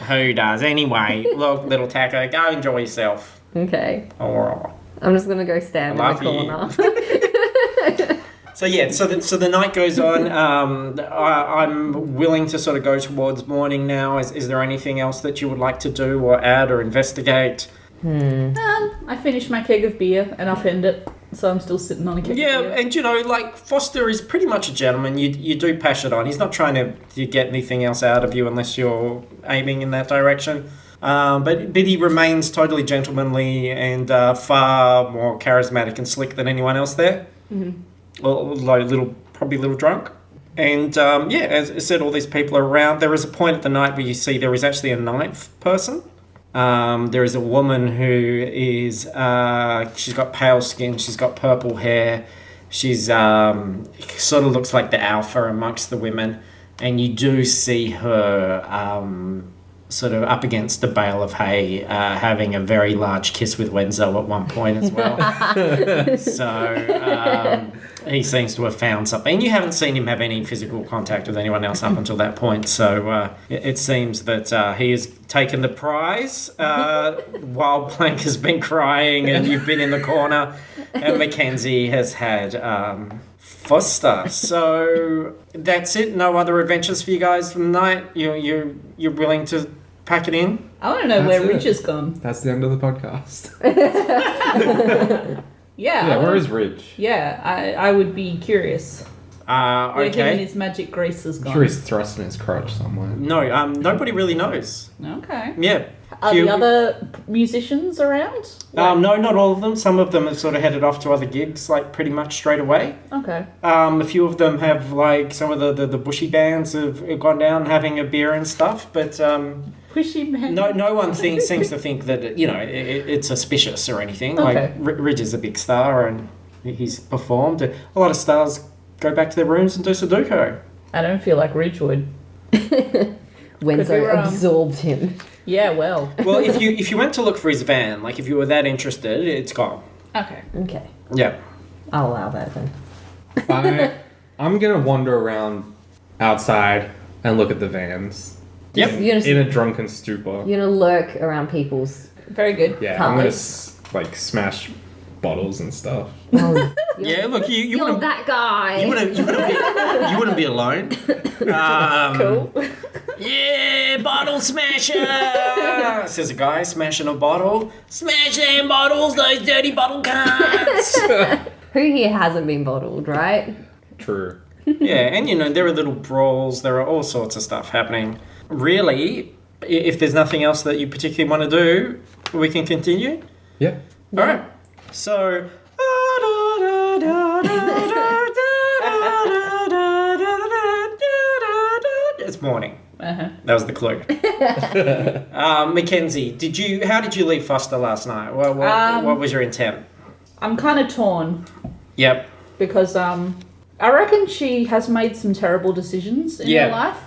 Who does? Anyway, look, little taco, go enjoy yourself. Okay. All right. I'm just gonna go stand in I the love corner. So yeah, so the night goes on. I'm willing to sort of go towards morning now. Is there anything else that you would like to do or add or investigate? I finished my keg of beer and upend it, so I'm still sitting on a keg Yeah, of beer. and you know, like Foster is pretty much a gentleman. You do pass it on. He's not trying to get anything else out of you unless you're aiming in that direction. But he remains totally gentlemanly and far more charismatic and slick than anyone else there. Mm-hmm. Well, probably a little drunk. And yeah, as I said, all these people are around. There is a point at the night where you see there is actually a ninth person. There is a woman who is, she's got pale skin, she's got purple hair, she's sort of looks like the alpha amongst the women, and you do see her sort of up against a bale of hay, having a very large kiss with Wenzo at one point as well. So he seems to have found something. And you haven't seen him have any physical contact with anyone else up until that point. So it seems that he has taken the prize while Plank has been crying and you've been in the corner and Mackenzie has had Foster. So that's it. No other adventures for you guys for the night. You're willing to pack it in? I want to know That's where it. Ridge has gone. That's the end of the podcast. Yeah. Yeah, where is Ridge? Yeah, I would be curious where him and Okay. his magic grace has I'm gone. sure he's thrusting his crotch somewhere. No, nobody really knows. Okay. Yeah. Are Few- the other musicians around? No, not all of them. Some of them have sort of headed off to other gigs, like pretty much straight away. Okay. A few of them have, like, some of the bushy bands have gone down having a beer and stuff, but Pushy man. no one seems to think that, you know, it's suspicious or anything. Okay. Like, Ridge is a big star and he's performed. A lot of stars go back to their rooms and do Sudoku. I don't feel like Ridge would. Wenzo wrong. absorbed him. Yeah, well. Well, if you went to look for his van, like if you were that interested, it's gone. Okay. Okay. Yeah. I'll allow that then. I'm gonna wander around outside and look at the vans Yep. You're in gonna, a drunken stupor. you're gonna lurk around people's. Very good. Yeah, I'm gonna Cars. like smash bottles and stuff. Oh, Yeah, look, you you're wouldn't... that guy. You wouldn't be alone. Cool. Yeah, bottle smasher! Says a guy smashing a bottle. Smash them bottles, those dirty bottle cans! Who here hasn't been bottled, right? True. Yeah, and you know, there are little brawls, there are all sorts of stuff happening. Really, if there's nothing else that you particularly want to do, we can continue. Yeah. Alright, so... It's morning. Uh-huh. That was the clue. Mackenzie, how did you leave Foster last night? What was your intent? I'm kind of torn Yep. because I reckon she has made some terrible decisions in her life.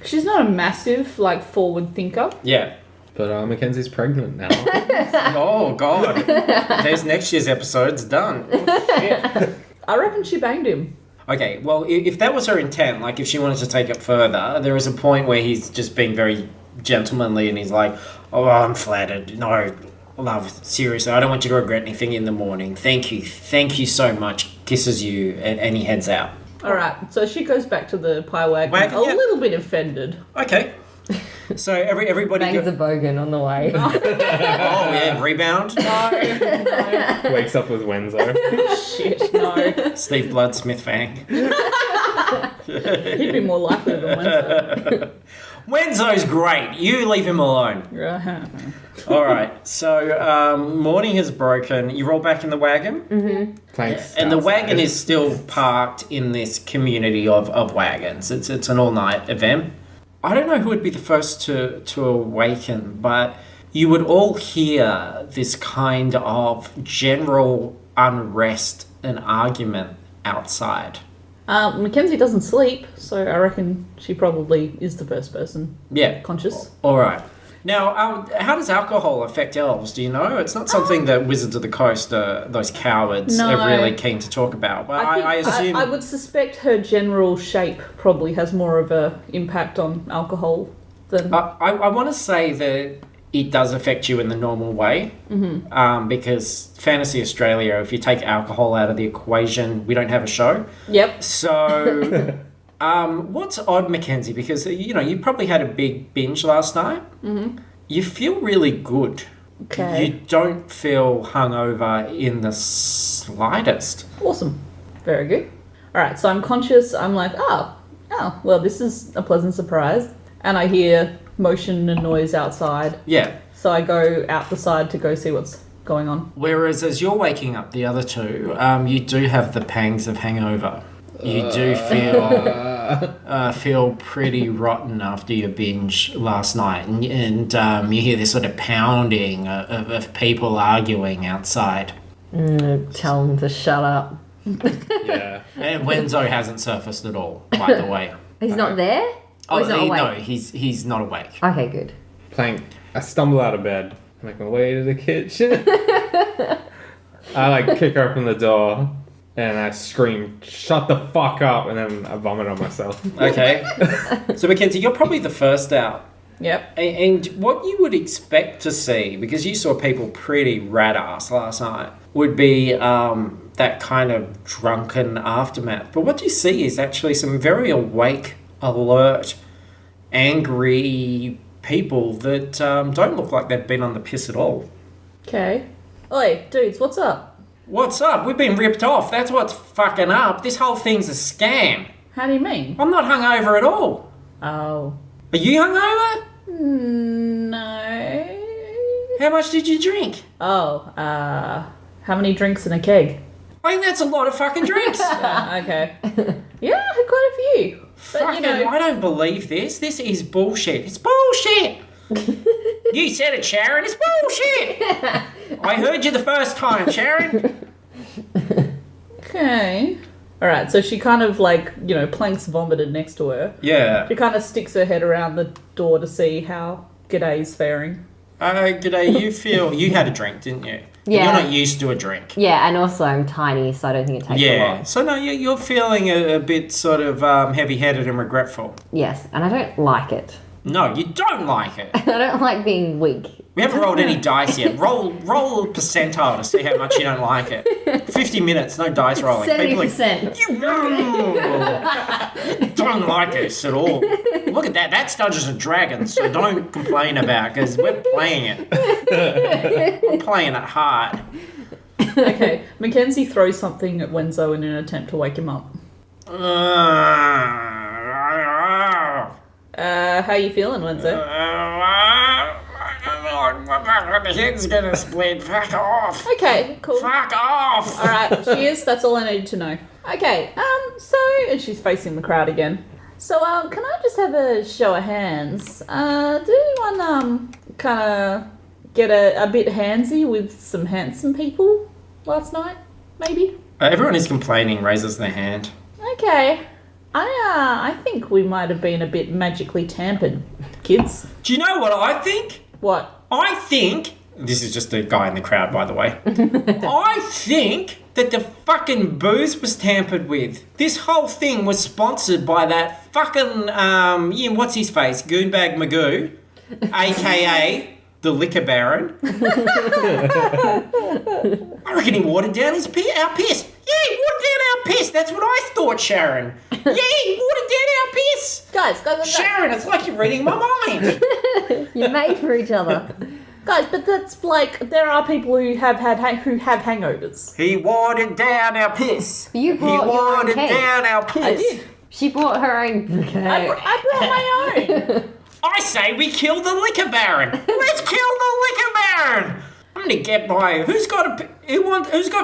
She's not a massive, like, forward thinker. Yeah. But Mackenzie's pregnant now. Oh, God. There's next year's episode's done. Oh, shit. I reckon she banged him. Okay, well, if that was her intent, like if she wanted to take it further, there is a point where he's just being very gentlemanly and he's like, oh, I'm flattered. No, love, seriously, I don't want you to regret anything in the morning. Thank you so much. Kisses you, and he heads out. All right, so she goes back to the pie wagon a little bit offended. Okay. So everybody... Bangs a bogan on the way. Oh, yeah, rebound. No. Wakes up with Wenzo. Shit, no. Steve Bloodsmith Fang. He'd be more likely than Wenzo. Wenzo's great. You leave him alone. All right. So morning has broken. You're all back in the wagon? Mm-hmm. Thanks. And the wagon is still parked in this community of wagons. It's an all-night event. I don't know who would be the first to awaken, but you would all hear this kind of general unrest and argument outside. Mackenzie doesn't sleep, so I reckon she probably is the first person conscious. All right. Now, how does alcohol affect elves? Do you know? It's not something that Wizards of the Coast, those cowards, are really keen to talk about. But I assume... I would suspect her general shape probably has more of an impact on alcohol than... I want to say that it does affect you in the normal way. Mm-hmm. Because Fantasy Australia, if you take alcohol out of the equation, we don't have a show. Yep. So... what's odd, Mackenzie, because, you probably had a big binge last night. Mm-hmm. You feel really good. Okay. You don't feel hungover in the slightest. Awesome. Very good. All right, so I'm conscious. I'm like, oh, well, this is a pleasant surprise. And I hear motion and noise outside. Yeah. So I go out the side to go see what's going on. Whereas as you're waking up, the other two, you do have the pangs of hangover. You do feel pretty rotten after your binge last night, and you hear this sort of pounding of people arguing outside. Tell them to shut up. Yeah. And Wenzo hasn't surfaced at all, by the way. He's not there? Or he's not awake? No, he's not awake. Okay, good. I stumble out of bed, make my way to the kitchen. I kick open the door. And I scream, shut the fuck up, and then I vomit on myself. Okay. So, Mackenzie, you're probably the first out. Yep. And what you would expect to see, because you saw people pretty rat-ass last night, would be that kind of drunken aftermath. But what you see is actually some very awake, alert, angry people that don't look like they've been on the piss at all. Okay. Oi, dudes, what's up? What's up? We've been ripped off. That's what's fucking up. This whole thing's a scam. How do you mean? I'm not hungover at all. Oh. Are you hungover? No. How much did you drink? Oh, how many drinks in a keg? I think that's a lot of fucking drinks. Okay. Yeah, I had quite a few. But, Fucking, I don't believe this. This is bullshit. It's bullshit. You said it, Sharon. It's bullshit. I heard you the first time, Sharon. Okay. All right, so she kind of Plank's vomited next to her. Yeah. She kind of sticks her head around the door to see how G'day's faring. G'day, you had a drink, didn't you? Yeah. You're not used to a drink. Yeah, and also I'm tiny, so I don't think it takes a lot. So no, you're feeling a bit sort of heavy-headed and regretful. Yes, and I don't like it. No, you don't like it. I don't like being weak. We haven't rolled any dice yet. Roll a percentile to see how much you don't like it. 50 minutes, no dice rolling. 70%. You don't like this at all. Look at that. That's Dungeons and Dragons, so don't complain about it, because we're playing it. We're playing it hard. Okay, Mackenzie throws something at Wenzo in an attempt to wake him up. How you feeling, Wenzo? My head's gonna split. Fuck off. Okay, cool. Fuck off. Alright, cheers, that's all I needed to know. Okay, and she's facing the crowd again. So, can I just have a show of hands? Did anyone kind of get a bit handsy with some handsome people last night? Maybe. Everyone who's complaining raises their hand. Okay. I think we might have been a bit magically tampered, kids. Do you know what I think? What? I think... This is just a guy in the crowd, by the way. I think that the fucking booze was tampered with. This whole thing was sponsored by that fucking, what's his face? Goonbag Magoo, a.k.a. the Liquor Baron. I reckon he watered down our piss. Yeah, he watered down our piss. That's what I thought, Sharon. Yeah, he watered down our piss. Guys. Sharon, it's like you're reading my mind. You're made for each other. Guys, but that's like, there are people who have hangovers. He watered down our piss. You brought He your own watered cake. down our piss. I did. She brought her own bouquet. I brought my own. I say we kill the Liquor Baron. Let's kill the Liquor Baron. I'm gonna get my. Who's got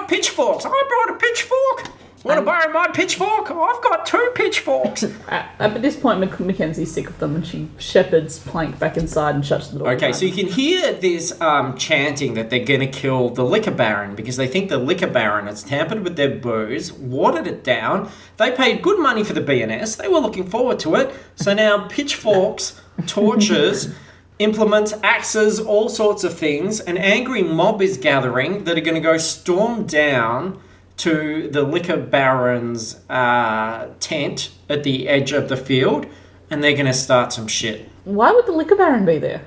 pitchforks? I brought a pitchfork. Want to borrow my pitchfork? I've got 2 pitchforks. At this point, Mackenzie's sick of them, and she shepherds Plank back inside and shuts the door. Okay, so you can hear this chanting that they're gonna kill the Liquor Baron because they think the Liquor Baron has tampered with their booze, watered it down. They paid good money for the BNS. They were looking forward to it. So now pitchforks, torches, implements, axes, all sorts of things. An angry mob is gathering that are going to go storm down to the Liquor Baron's tent at the edge of the field, and they're going to start some shit. Why would the Liquor Baron be there?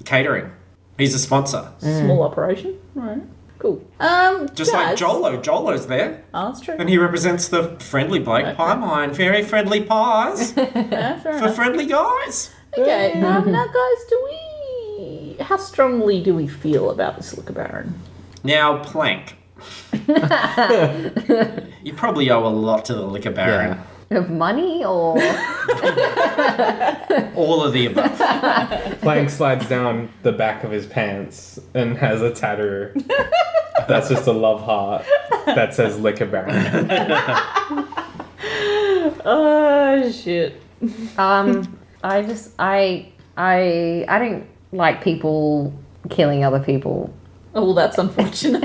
Catering. He's a sponsor. Small operation. Right. Cool. Just like Jolo. Jolo's there. Oh, that's true. And he represents the friendly bloke. Okay. Pie mine. Very friendly pies Yeah, fair for enough. friendly guys. Okay, now guys, how strongly do we feel about this Liquor Baron? Now, Plank. You probably owe a lot to the Liquor Baron. Of money or All of the above. Plank slides down the back of his pants and has a tattoo that's just a love heart that says Liquor Baron. Oh shit. I don't like people killing other people. Oh, well, that's unfortunate.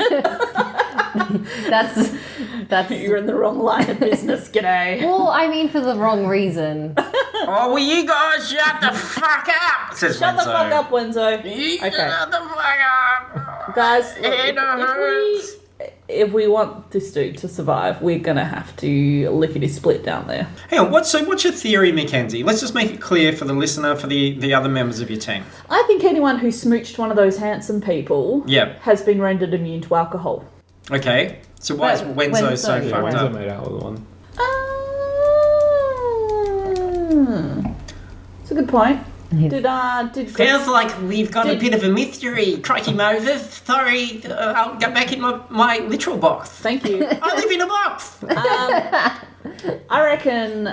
That's You're in the wrong line of business, g'day. well, I mean for the wrong reason. Oh, will you guys shut the fuck up? Says Shut the Wenzo. fuck up, Wenzo. You Okay. Shut the fuck up. Guys, look, It hurts. if we want this dude to survive, we're gonna have to lickety split down there. Hang on, what's your theory, Mackenzie? Let's just make it clear for the listener, for the other members of your team. I think anyone who smooched one of those handsome people Yep. has been rendered immune to alcohol. Okay. So why is But Wenzo so Wenzo- Yeah, fucked Wenzo up? made out with one. It's a good point. Did Feels like we've got a bit of a mystery. Crikey Moses. Sorry, I'll get back in my literal box. Thank you. I live in a box. I reckon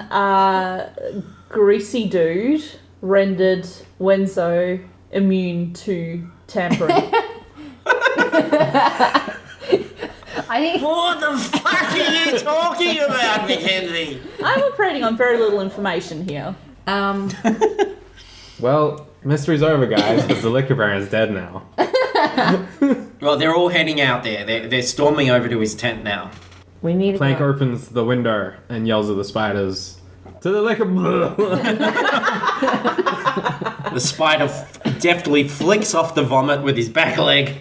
Greasy Dude rendered Wenzo immune to tampering. I think What the fuck are you talking about, Mackenzie? I'm operating on very little information here. Well, mystery's over, guys, because the Liquor Baron's dead now. Well, they're all heading out there. They're storming over to his tent now. we need to Plank go. opens the window and yells at the spiders, "To the Liquor The spider deftly flicks off the vomit with his back leg.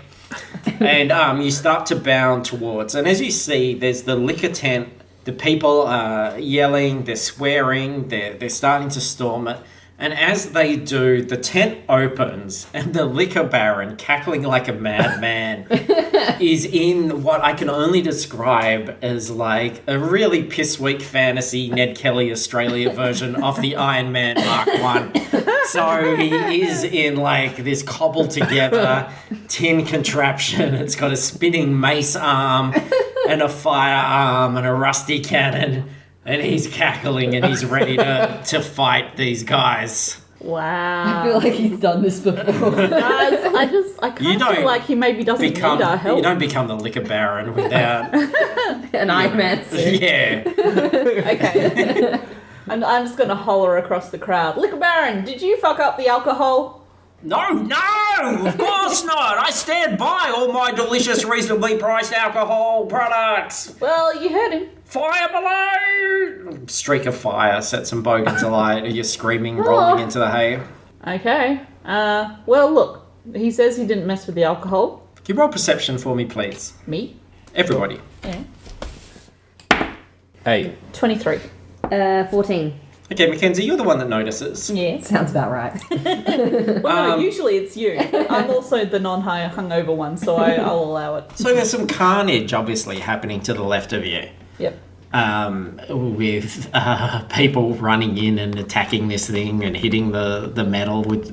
And you start to bound towards. And as you see, there's the liquor tent. The people are yelling, they're swearing, they're starting to storm it. And as they do, the tent opens and the Liquor Baron, cackling like a madman, is in what I can only describe as like a really piss-weak fantasy Ned Kelly Australia version of the Iron Man Mark 1. So he is in like this cobbled together tin contraption. It's got a spinning mace arm and a firearm and a rusty cannon. And he's cackling and he's ready to fight these guys. Wow. I feel like he's done this before. Guys, I You kind of feel like he maybe doesn't need our help. You don't become the Liquor Baron without... An Iron Man suit. Yeah. Okay. And I'm just gonna holler across the crowd. Liquor Baron, did you fuck up the alcohol? No, of course not. I stand by all my delicious, reasonably priced alcohol products. Well, you heard him. Fire below! Streak of fire sets some bogans alight. You're screaming, rolling into the hay. Okay. Well, look. He says he didn't mess with the alcohol. Can you roll perception for me, please? Me? Everybody. Yeah. 8. 23. 14. Okay, Mackenzie, you're the one that notices. Yeah. Sounds about right. Well, no, usually it's you. I'm also the non-high hungover one, so I'll allow it. So there's some carnage, obviously, happening to the left of you. Yep. With people running in and attacking this thing and hitting the metal with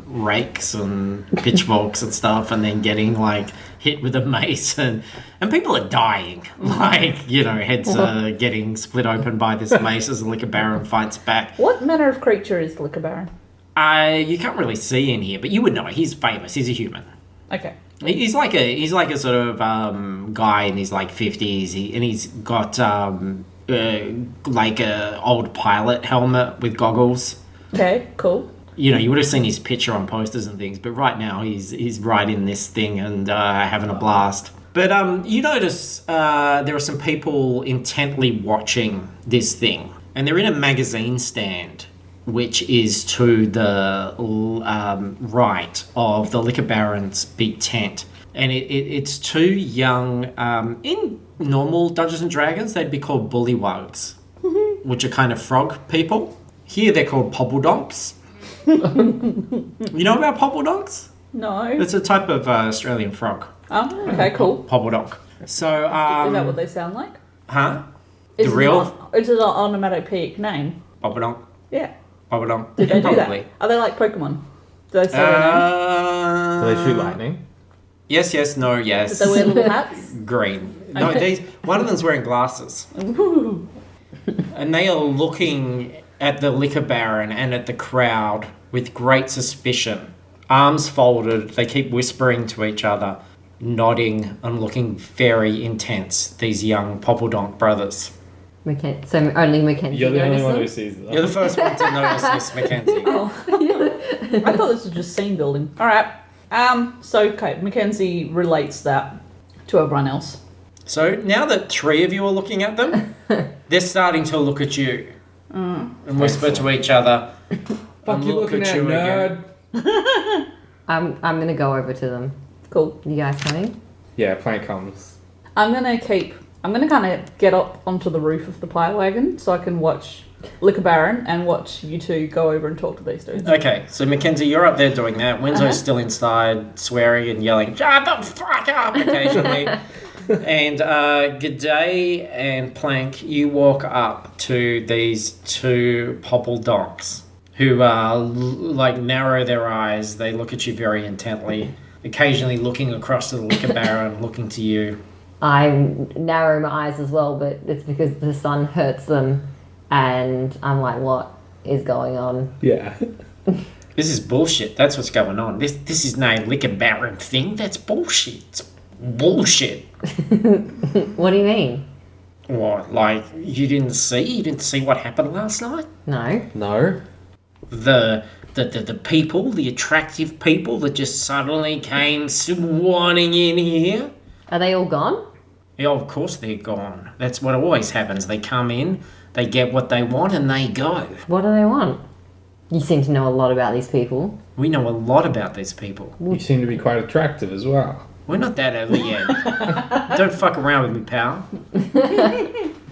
rakes and pitchforks and stuff, and then getting like hit with a mace, and people are dying. Like, you know, heads are getting split open by this mace as the Liquor Baron fights back. What manner of creature is the Liquor Baron? You can't really see in here, but you would know. He's famous. He's a human. Okay. He's like a sort of guy in his like 50s, and he's got like a old pilot helmet with goggles. Okay, cool. You know, you would have seen his picture on posters and things, but right now he's right in this thing and having a blast. But you notice there are some people intently watching this thing, and they're in a magazine stand, which is to the right of the Liquor Baron's big tent. And it's two young, in normal Dungeons and Dragons, they'd be called bullywugs, which are kind of frog people. Here they're called poppledonks. You know about poppledonks? No. It's a type of Australian frog. Oh, okay, cool. Poppledonk. So, Is that what they sound like? huh? Is The it real It's an onomatopoeic name. Poppledonk? Yeah. Poppledonk? Did they do Probably. that? Are they like Pokemon? Do they say their name? Do they shoot lightning? Yes, no, yes. Do they wear little hats? Green. No, Okay. one of them's wearing glasses. Ooh. And they are looking at the Liquor Baron and at the crowd with great suspicion. Arms folded, they keep whispering to each other, nodding and looking very intense, these young Poppledonk brothers. So only Mackenzie You're the only one who noticed sees them. You're the first one to notice this, Mackenzie. I thought this was just scene building. Alright. So, okay, Mackenzie relates that to everyone else. So now that three of you are looking at them, they're starting to look at you and whisper to each other. Fuck and you look looking at at, you nerd. again. I'm gonna go over to them. Cool. You guys coming? Yeah, Plank comes. I'm gonna kind of get up onto the roof of the pie wagon so I can watch Liquor Baron and watch you two go over and talk to these dudes. Okay, so Mackenzie, you're up there doing that. Winslow's still inside, swearing and yelling, "Shut the fuck up!" occasionally. And G'day and Plank, you walk up to these two Poppledonks who like narrow their eyes. They look at you very intently, occasionally looking across to the Liquor Baron, looking to you. I narrow my eyes as well, but it's because the sun hurts them, and I'm like, what is going on? Yeah. This is bullshit. That's what's going on. This is no Liquor Baron thing. That's bullshit. It's bullshit. What do you mean? What, like, you didn't see what happened last night? No. No. The people, the attractive people that just suddenly came swanning in here? Are they all gone? Yeah, of course they're gone. That's what always happens. They come in, they get what they want, and they go. What do they want? You seem to know a lot about these people. We know a lot about these people. You seem to be quite attractive as well. We're not that early yet. Don't fuck around with me, pal.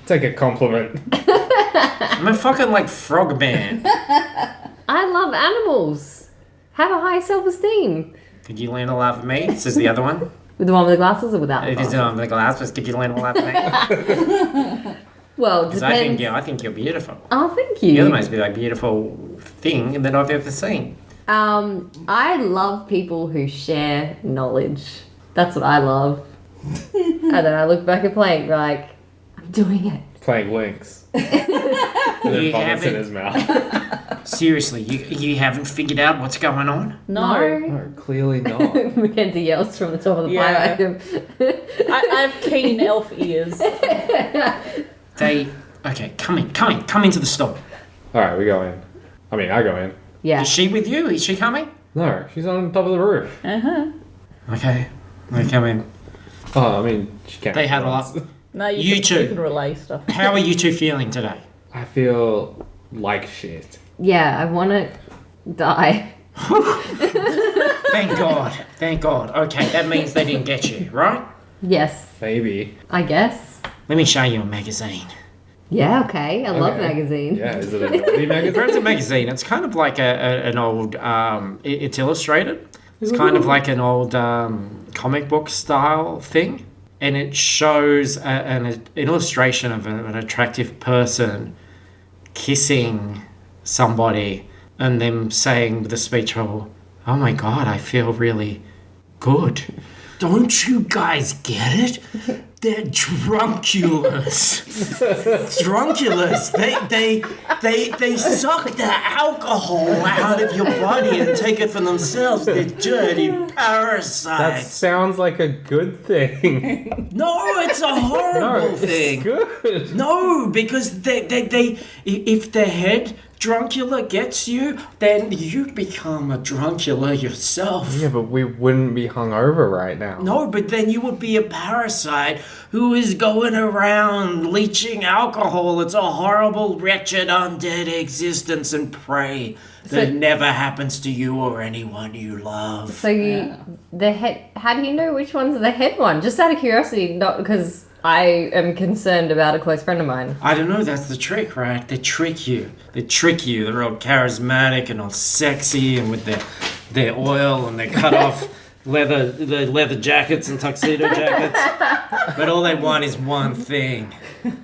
Take a compliment. I'm a fucking, like, frog man. I love animals. Have a high self-esteem. Could you learn a lot of me? Says the other one. With the one with the glasses or without the It is glasses? on the glass, but could you learn a lot of me? Well, Because depends. I think you're beautiful. Oh, thank You're the you. most like beautiful thing that I've ever seen. I love people who share knowledge. That's what I love. And then I look back at Plank like, I'm doing it. Plank winks. And then You vomits in haven't- his mouth. Seriously, you haven't figured out what's going on? No. No, clearly not. Mackenzie yells from the top of the pie Yeah. wagon. I have keen elf ears. They Okay, come into the store. All right, we go in. I mean, I go in. Yeah. Is she with you? Is she coming? No, she's on top of the roof. Okay, I come in. Oh, I mean, she can't. They had a runs. lot. No, You can, two. You can relay stuff. How are you two feeling today? I feel like shit. Yeah, I want to die. Thank God. Thank God. Okay, that means they didn't get you, right? Yes, Maybe. I guess. Let me show you a magazine. Yeah, okay. I love Okay. magazines. Yeah, is it a naughty magazine? It's a magazine. It's kind of like an old. It's illustrated. It's kind of like an old comic book style thing, and it shows an illustration of an attractive person kissing somebody, and them saying with a speech bubble, "Oh my God, I feel really good." Don't you guys get it? They're drunkulas. Drunkulas. They suck the alcohol out of your body and take it for themselves. They're dirty That parasites. sounds like a good thing. No, it's a No, horrible it's thing. good. No, because they if the head drunkula gets you, then you become a drunkula yourself. Yeah, but we wouldn't be hungover right now. No, but then you would be a parasite who is going around leaching alcohol. It's a horrible, wretched, undead existence and prey that So- never happens to you or anyone you love. So the head. How do you know which one's the head one? Just out of curiosity, not because I am concerned about a close friend of mine. I don't know, that's the trick, right? They trick you. They're all charismatic and all sexy and with their oil and their cut off leather jackets and tuxedo jackets. But all they want is one thing. Money.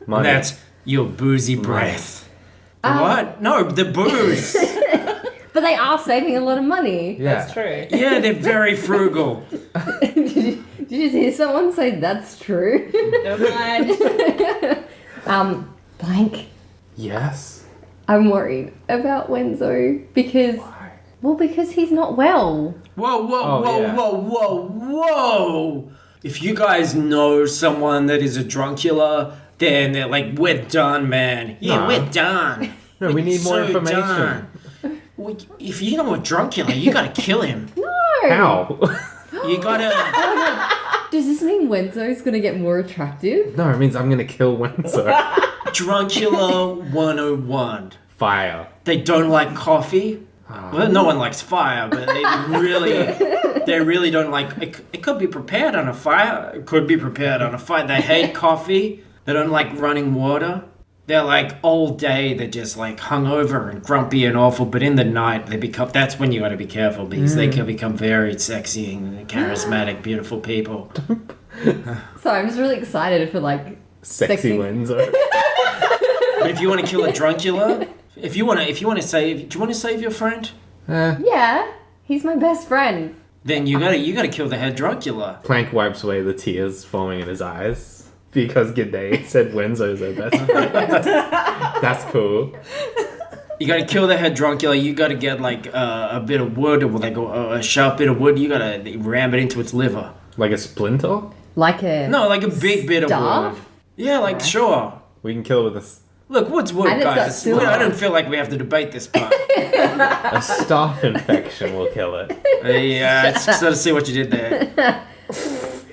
And that's your boozy breath. The what? No, the booze. But they are saving a lot of money. Yeah. That's true. Yeah, they're very frugal. Did you hear someone say that's true? Never mind. Blank. Yes. I'm worried about Wenzo because, because he's not well. Whoa, whoa, Oh, whoa, yeah. whoa, whoa, whoa. If you guys know someone that is a drunkula, then they're like, we're done, man. Yeah, Nah. we're done. No, we We're need more information. done. If you know a drunkula, you gotta kill him. No. How? You gotta. Does this mean Wenzo's gonna get more attractive? No, it means I'm gonna kill Wenzo. Drunkula 101. Fire. They don't like coffee. Well, no one likes fire, but they really don't like. It could be prepared on a fire. It could be prepared on a fire. They hate coffee. They don't like running water. They're like all day. They're just like hungover and grumpy and awful. But in the night, they become. That's when you got to be careful because they can become very sexy and charismatic, beautiful people. So I'm just really excited for like Sexy Wenzo. But if you want to kill a drunkula, if you want to save, do you want to save your friend? Yeah, he's my best friend. Then you gotta kill the head drunkula. Plank wipes away the tears forming in his eyes because G'day said Wenzo's her best friend. That's cool. You gotta kill the head drunkula. You gotta get like a bit of wood, or a sharp bit of wood. You gotta ram it into its liver. Like a splinter? Like a No, like a big bit of Staff? wood. Yeah, like sure. We can kill it with Look, wood's wood, And it's got guys. silver. I don't feel like we have to debate this part. a staph infection will kill it. Yeah, let's sort of see what you did there.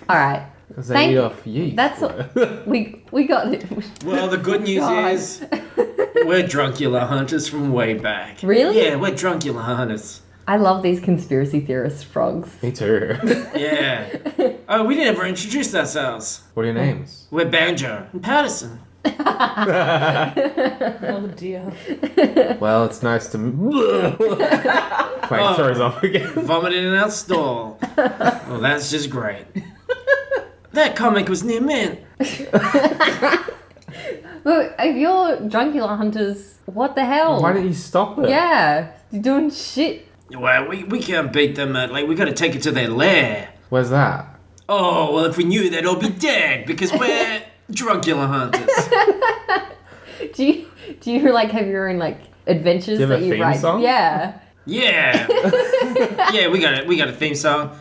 All right. Because they Thank eat you. off yeast. That's we got it. Well, the good news God. is we're drunkula hunters from way back. Really? Yeah, we're drunkula hunters. I love these conspiracy theorist frogs. Me too. Yeah. Oh, we didn't ever introduce ourselves. What are your names? We're Banjo and Patterson. Oh dear. Well, it's nice to... Plank throws up again. Vomited in our stall. Well, that's just great. That comic was near mint. Look, if you're drunkula hunters, what the hell? Why didn't you stop it? Yeah, you're doing shit. Well, we can't beat them at, we gotta take it to their lair. Where's that? Oh, well, if we knew, they'd all be dead because we're drunkula hunters. Do you like have your own like adventures Do you have that a you theme write? song? Yeah. Yeah. Yeah, we got a theme song.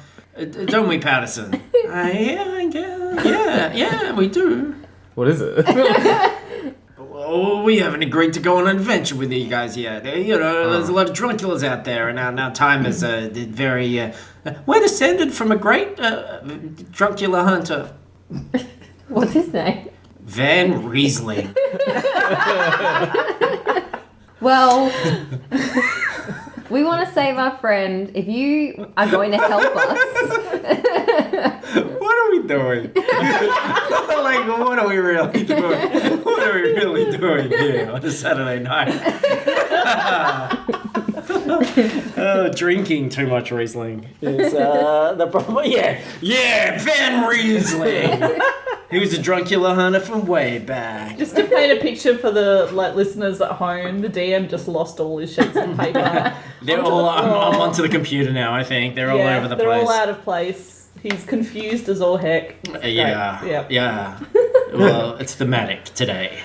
Don't we, Patterson? Yeah, I guess. Yeah, we do. What is it? we haven't agreed to go on an adventure with you guys yet. You know, there's a lot of drunkulas out there, and our time is very... we're descended from a great drunkula hunter. What's his name? Van Riesling. Well, we want to save our friend. If you are going to help us... What are we doing? Like, what are we really doing? What are we really doing here on a Saturday night? Drinking too much Riesling is the problem. Yeah, Van Riesling. He was a drunkula hunter from way back. Just to paint a picture for the listeners at home, the DM just lost all his sheets of paper. They're all. I'm onto the computer now. I think they're all over the place. They're all out of place. He's confused as all heck. Yeah. Well, it's thematic today.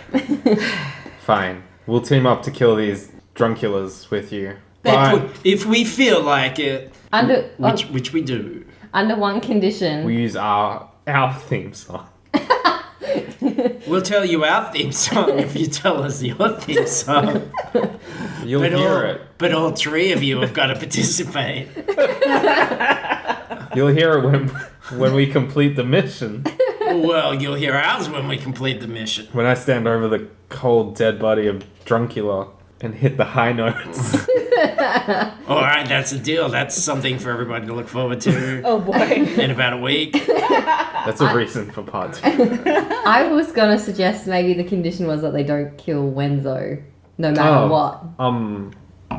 Fine. We'll team up to kill these drunkulas with you. If we feel like it, which we do. Under one condition. We use our theme song. We'll tell you our theme song if you tell us your theme song. You'll hear it. But all three of you have got to participate. You'll hear it when we complete the mission. Well, you'll hear ours when we complete the mission. When I stand over the cold, dead body of Druncula and hit the high notes. All right, that's a deal. That's something for everybody to look forward to. Oh boy. In about a week. That's a reason for part 2. I was going to suggest maybe the condition was that they don't kill Wenzo, no matter what.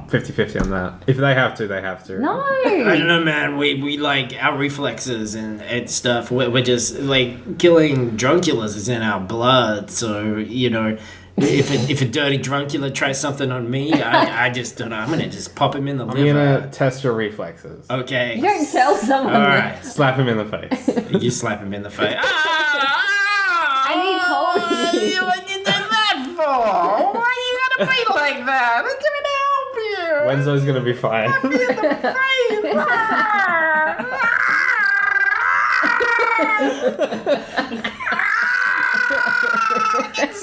50-50 on that. If they have to, they have to. No! I don't know, man. We like our reflexes and stuff. We're just like killing drunkulas is in our blood. So, you know, if a dirty drunkula tries something on me, I just don't know. I'm gonna just pop him in the liver. I'm gonna test your reflexes. Okay. You don't tell someone All that. right. Slap him in the face. You slap him in the face. I need cold. What you do that for? Why you gotta be like that? I'm trying to help you. Wenzo's gonna be fine. It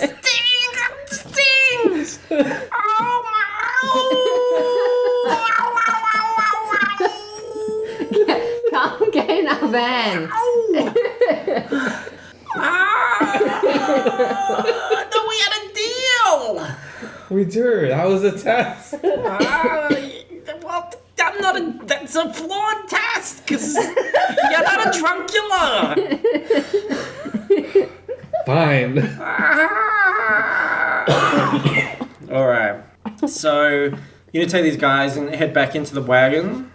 stings! Oh my! Come get in our van. No, we had a deal! We do. That was a test. Well, that's a flawed test, because you're not a drunkula! Fine. Alright, so you're going to take these guys and head back into the wagon?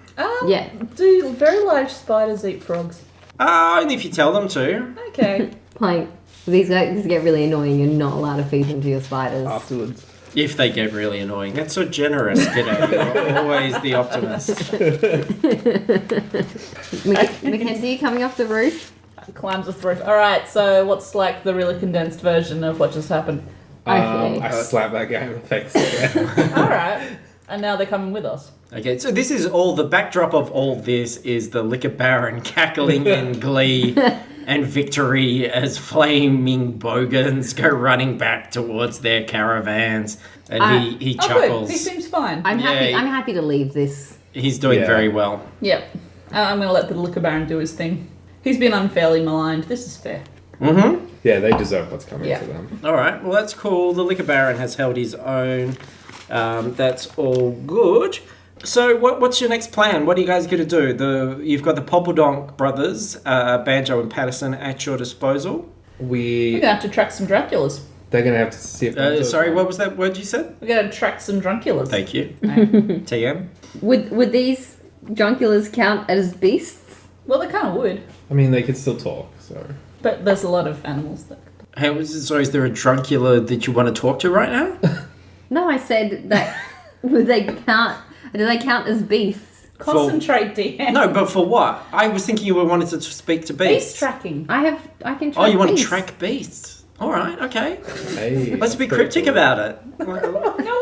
Yeah. Do very large spiders eat frogs? Only if you tell them to. Okay. Like, these guys get really annoying. You're not allowed to feed them to your spiders. Afterwards. If they get really annoying. That's so generous, G'day. You're always the optimist. Mackenzie, coming off the roof? Climbs off the roof. Alright, so what's like the really condensed version of what just happened? Okay. I slapped that guy in the face again. Alright. And now they're coming with us. Okay, so this is all, the backdrop of all this is the Liquor Baron cackling in glee and victory as flaming bogans go running back towards their caravans. And he Oh, chuckles. good. He seems fine. I'm happy. Yeah. I'm happy to leave this. He's doing Yeah. very well. Yep. I'm going to let the Liquor Baron do his thing. He's been unfairly maligned. This is fair. Mm-hmm. Yeah, they deserve what's coming Yeah. to them. All right, well, that's cool. The Liquor Baron has held his own. That's all good. So what's your next plan? What are you guys going to do? You've got the Poppledonk brothers, Banjo and Patterson, at your disposal. We're going to have to track some Drunkulas. They're gonna have to see if. Sorry, what was that word you said? We're going to track some Drunkulas. Thank you. TM. Would these drunkulas count as beasts? Well, they kind of would. I mean, they could still talk. So. But there's a lot of animals that... So is there a drunkula that you want to talk to right now? No, I said that. Would they count? Do they count as beasts? Concentrate, DM. No, but for what? I was thinking you wanted to speak to beasts. Beast tracking. I can. Track Oh, you want to beasts. track beasts? All right, okay. Hey, Let's be pretty cryptic cool. about it. No,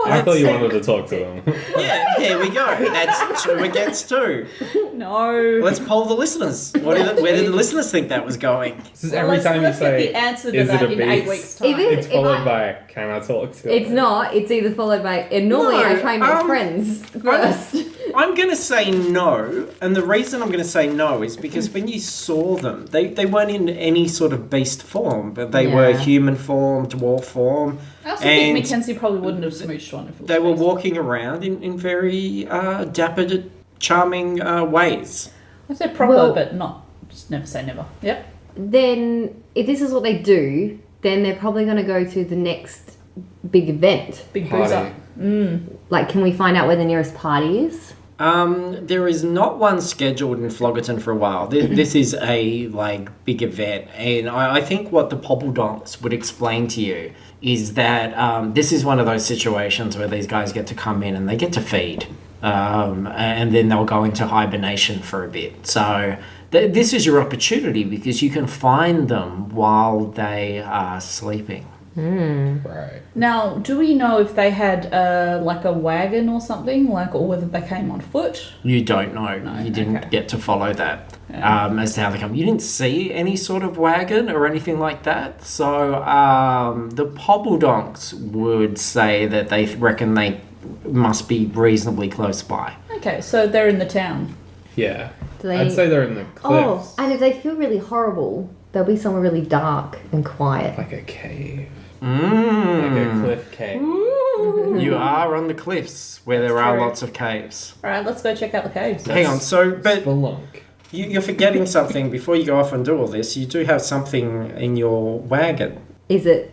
I thought you wanted to talk to them. Yeah, there we go. That's 2 against 2. No. Let's poll the listeners. Where did the listeners think that was going? This is every time you let's get say, the answer to is that it a in beast? 8 weeks' time. Even- It's If followed I- by, can I talk to It's them? not. It's either followed by. And normally No, I try and make friends first. I'm going to say no, and the reason I'm going to say no is because when you saw them, they weren't in any sort of beast form, but they were Yeah. human form, dwarf form, I also and think Mackenzie probably wouldn't have smooched one if it was they were beast. walking around in very dapper, charming ways. I said proper, Well- but not. Just never say never. Yep. Then, if this is what they do, then they're probably going to go to the next big event. Big Party. boozer. Like, can we find out where the nearest party is? There is not one scheduled in Floggerton for a while. This is a big event, and I think what the Pobbledonks would explain to you is that this is one of those situations where these guys get to come in and they get to feed, and then they'll go into hibernation for a bit. So this is your opportunity because you can find them while they are sleeping. Right. Now, do we know if they had a wagon or something, or whether they came on foot? You don't know. No, You didn't okay. get to follow that Yeah. as to how they come. You didn't see any sort of wagon or anything like that. So the Pobbledonks would say that they reckon they must be reasonably close by. Okay, so they're in the town. Yeah. Do they- I'd say they're in the Oh, cliffs. and if they feel really horrible, they'll be somewhere really dark and quiet. Like a cave. Mm. Like a cliff cave. You are on the cliffs where there are true. lots of caves. All right, let's go check out the caves. Hang on, but Spelunk. you're forgetting something before you go off and do all this. You do have something in your wagon. Is it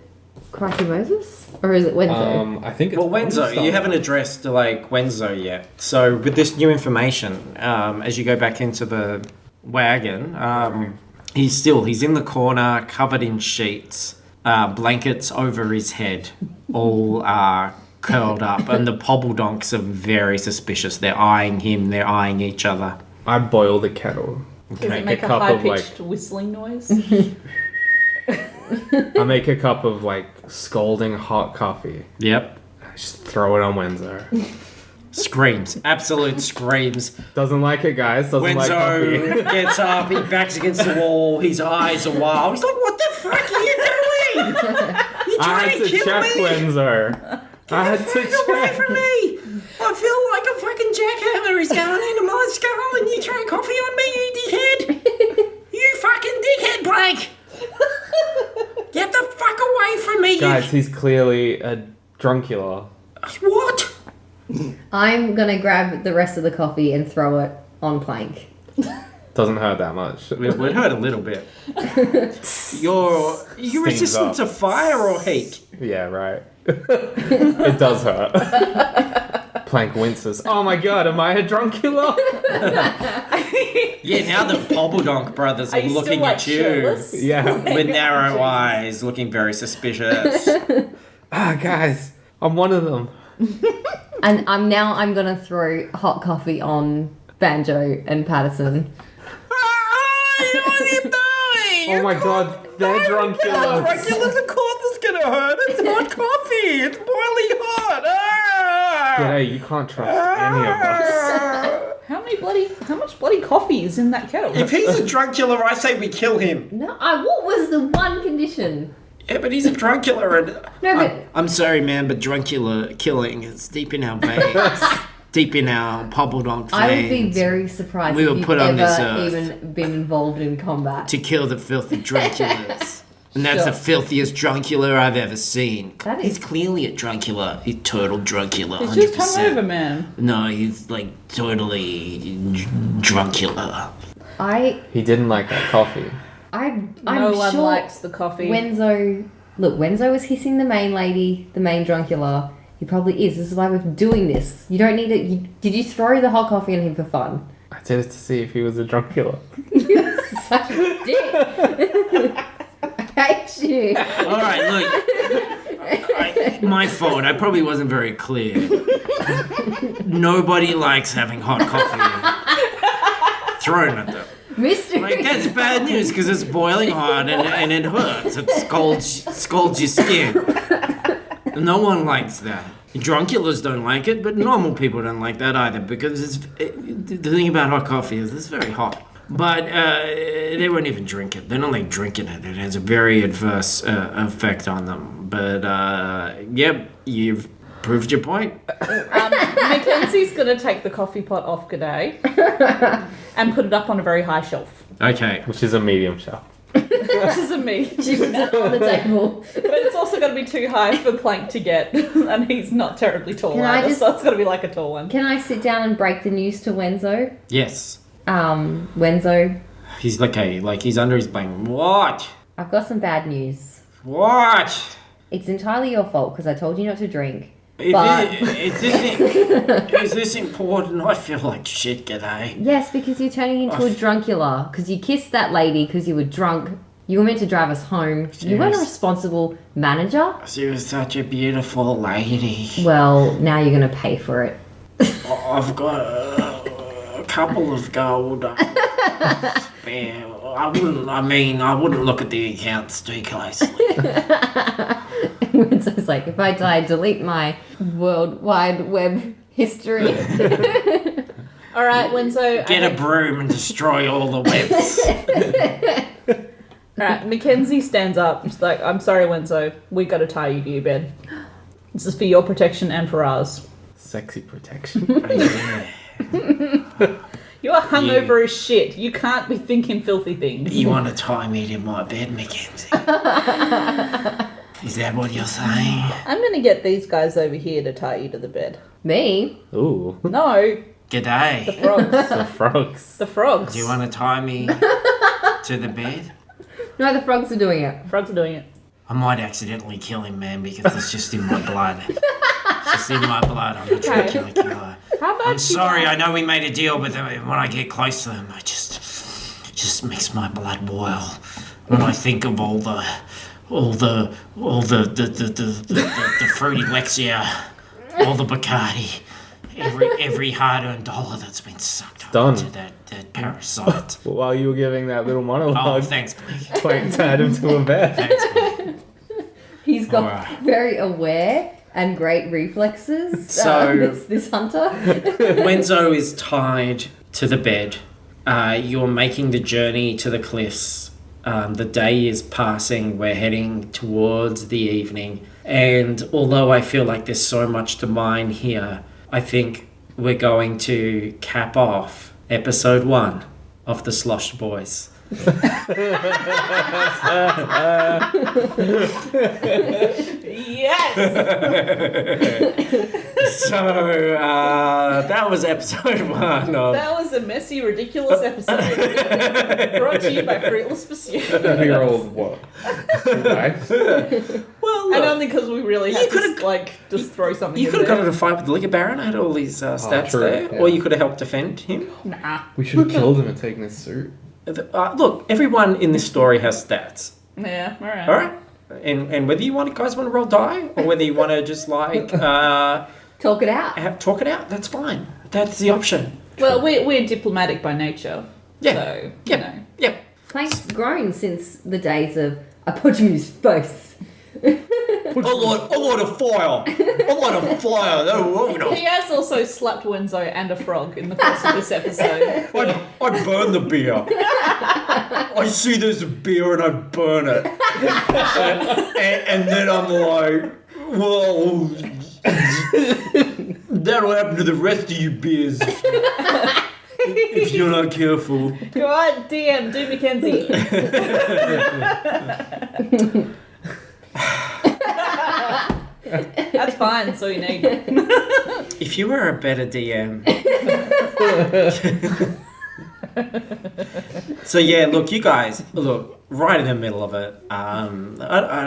Crikey Moses? Or is it Wenzo? I think it's Well, Wenzo, you haven't addressed Wenzo yet. So with this new information, as you go back into the wagon, he's in the corner, covered in sheets, blankets over his head, all curled up, and the Pobbledonks are very suspicious. They're eyeing him. They're eyeing each other. I boil the kettle. Does it Make make a a cup of, high-pitched whistling noise? I make a cup of scalding hot coffee. Yep. I just throw it on Wenzo. Screams. Absolute screams. Doesn't like it, guys. Doesn't like coffee. Wenzo gets up, he backs against the wall, his eyes are wild. He's like, what the fuck are you doing? You I trying had to to kill check me? Wenzo. I had to Fuck away check. from me! I feel like a fucking jackhammer is going into my skull and you throw coffee on me, you dickhead! You fucking dickhead, Blake! Get the fuck away from me, Guys, he's clearly a drunkula. you... What? I'm gonna grab the rest of the coffee and throw it on Plank. Doesn't hurt that much. It would hurt a little bit. You're Stings resistant up. to fire or heat? Yeah, right. It does hurt. Plank winces. Oh my god, am I a drunkula? Yeah, now the Pobbledonk brothers are you looking still, at you shirtless? Yeah. with narrow eyes, looking very suspicious. Guys, I'm one of them. And I'm gonna throw hot coffee on Banjo and Patterson. What are you doing? Oh my god, they're drunkulas. Dracula's of course it's gonna hurt. It's hot coffee. It's boiling hot. Ah! G'day, you can't trust any of us. How much bloody coffee is in that kettle? If he's a drunkula, I say we kill him. No, what was the one condition? Yeah, but he's a drunkula, and No, but I'm sorry, man, but drunkula killing is deep in our veins, deep in our Pobbledonk veins. I would be very surprised We if were you've put on this ever earth. even been involved in combat. to kill the filthy drunkulas. And that's Sure. the filthiest drunkula I've ever seen. That He's is- clearly a drunkula. He's total drunkula, It's 100%. just hungover, man. No, he's totally drunkula. He didn't like that coffee. I'm No one sure likes the coffee. Wenzo was hissing the main lady, the main drunkula. He probably is. This is why we're doing this. You don't need it. Did you throw the hot coffee on him for fun? I did it to see if he was a drunkula. Such a dick. I hate you. All right, look. My fault. I probably wasn't very clear. Nobody likes having hot coffee thrown at them. Mystery. Like, that's bad news because it's boiling hot and it hurts. It scalds your skin. No one likes that. Drunkulars don't like it, but normal people don't like that either because the thing about hot coffee is it's very hot. But they won't even drink it. They're not like drinking it. It has a very adverse effect on them. But yep, you've proved your point. Mackenzie's going to take the coffee pot off G'day and put it up on a very high shelf. Okay. Which is a medium shelf. This is a me. She puts it on the table. But it's also going to be too high for Plank to get, and he's not terribly tall Can I either, just- so it's got to be like a tall one. Can I sit down and break the news to Wenzo? Yes. Wenzo, He's okay. Like he's under his blanket. What? I've got some bad news. What? It's entirely your fault because I told you not to drink. Is But- is this important? I feel like shit, G'day. Yes, because you're turning into a drunkular. Because you kissed that lady because you were drunk. You were meant to drive us home. You weren't a Yes. responsible manager. She was such a beautiful lady. Well, now you're going to pay for it. I've got a couple of gold. Spare. I wouldn't look at the accounts too closely. Wenzo's like, if I die, delete my World Wide Web history. All right, Wenzo. Get a broom and destroy all the webs. All right, Mackenzie stands up. She's like, I'm sorry, Wenzo. We got to tie you to your bed. This is for your protection and for ours. Sexy protection. You are hungover as shit. You can't be thinking filthy things. You want to tie me to my bed, Mackenzie? Is that what you're saying? I'm going to get these guys over here to tie you to the bed. Me? Ooh. No, the G'day. frogs. The frogs. The frogs. Do you want to tie me to the bed? No, the frogs are doing it. Frogs are doing it. I might accidentally kill him, man, because it's just in my blood. It's just in my blood. I'm a Dracula killer. How about I'm sorry, I know we made a deal, but then when I get close to them, it just makes my blood boil. When I think of all the fruity Lexia, all the Bacardi, every hard-earned dollar that's been sucked up Done. into that parasite. Well, while you were giving that little Oh, monologue, thanks, Blake. Plank tied him to a bed. Thanks, Blake. He's got Alright. very aware and great reflexes. So- this hunter. Wenzo is tied to the bed. You're making the journey to the cliffs. The day is passing. We're heading towards the evening. And although I feel like there's so much to mine here, I think we're going to cap off episode 1 of the Sloshed Boys. Yes! So that was episode 1 of... That was a messy, ridiculous episode. Brought to you by Fruitless Pursuit. You're all what? Nice. Well, And look, only because we really had could've- to just throw something you in could have there. got in a fight with the Liquor Baron. I had all these stats true, there. yeah. Or you could have helped defend him. Nah. We should have killed him and taken his suit. Look, everyone in this story has stats. Yeah, alright. All right? And whether you guys want to roll die, or whether you want to just like Talk it out. talk it out, that's fine. That's the option. Well, we're diplomatic by nature. Yeah. So, Yep. you know. Yep. Plank's grown since the days of I put you in his face. A lot of fire. A lot of fire. He has also slapped Wenzo and a frog in the course of this episode. I burn the beer. I see there's a beer and I burn it. and then I'm like, well, that'll happen to the rest of you beers if you're not careful. Go on, DM, do Mackenzie. That's fine, that's all you need. If you were a better DM. So yeah, look, you guys, look, right in the middle of it. I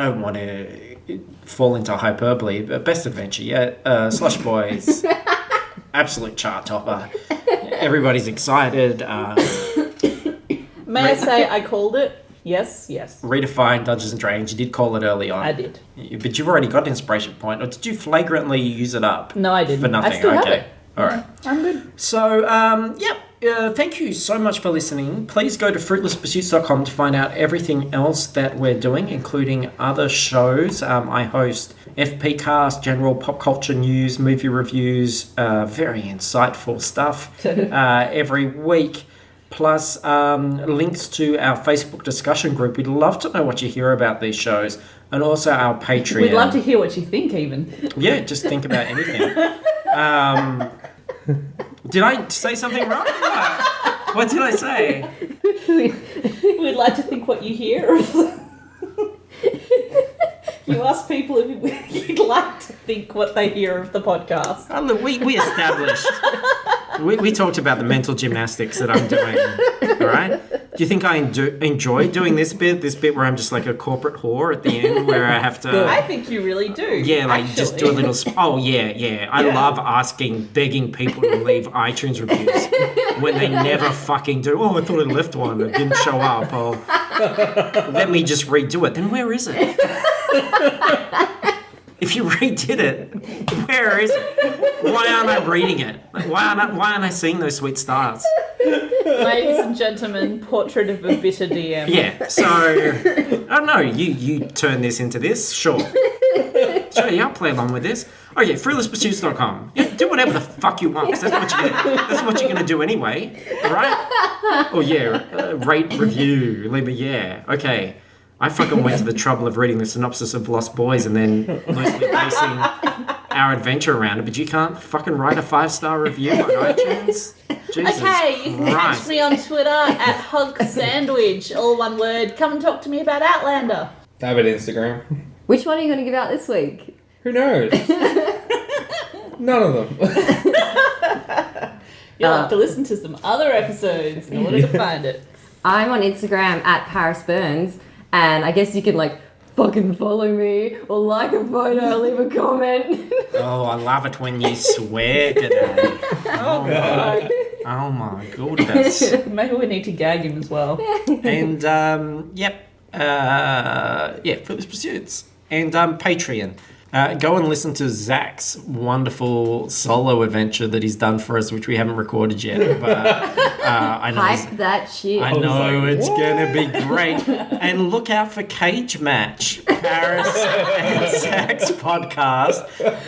don't want to fall into hyperbole, but best adventure yet. Slush Boys, absolute chart topper. Everybody's excited. May I say I called it? Yes, yes. Redefine Dungeons and Dragons. You did call it early on. I did. But you've already got an inspiration point, or did you flagrantly use it up? No, I didn't. For nothing. I still have Okay. it. All right. I'm good. So, yep. Thank you so much for listening. Please go to fruitlesspursuits.com to find out everything else that we're doing, including other shows. I host FP cast, general pop culture news, movie reviews, very insightful stuff every week. Plus links to our Facebook discussion group. We'd love to know what you hear about these shows. And also our Patreon. We'd love to hear what you think, even. Yeah, just think about anything. Did I say something wrong? What did I say? We'd like to think what you hear. You ask people if you'd like to think what they hear of the podcast. Oh, look, we established. We talked about the mental gymnastics that I'm doing. All right. Do you think I enjoy doing this bit where I'm just like a corporate whore at the end, where I have to? I think you really do. Yeah, like actually. just do a little. Oh yeah. I love begging people to leave iTunes reviews when they never fucking do. Oh, I thought I left one. It didn't show up. Oh, let me just redo it. Then where is it? If you redid it, where is it? Why aren't I reading it? Why aren't I seeing those sweet stars? Ladies and gentlemen, portrait of a bitter DM. Yeah, so I don't know. You turn this into this, sure. Sure, yeah, I'll play along with this. Okay, fruitlesspursuits.com. Yeah, do whatever the fuck you want. 'Cause that's what you're gonna do anyway, right? Oh yeah, rate, review, leave a yeah. Okay. I fucking went to the trouble of reading the synopsis of Lost Boys and then loosely basing our adventure around it, but you can't fucking write a 5-star review on iTunes? Jesus Okay, you can catch Christ. me on Twitter at Hug Sandwich, all one word. Come and talk to me about Outlander. I have an Instagram. Which one are you going to give out this week? Who knows? None of them. You'll have to listen to some other episodes in order to find it. I'm on Instagram at Paris Burns, and I guess you can like fucking follow me or like a photo, leave a comment. Oh, I love it when you swear today. Oh, God. Oh my goodness. Maybe we need to gag him as well. And, Fruitless Pursuits. And Patreon. Go and listen to Zach's wonderful solo adventure that he's done for us, which we haven't recorded yet. But I know, Hype that shit. I know like, it's going to be great. And look out for Cage Match, Paris and Zach's podcast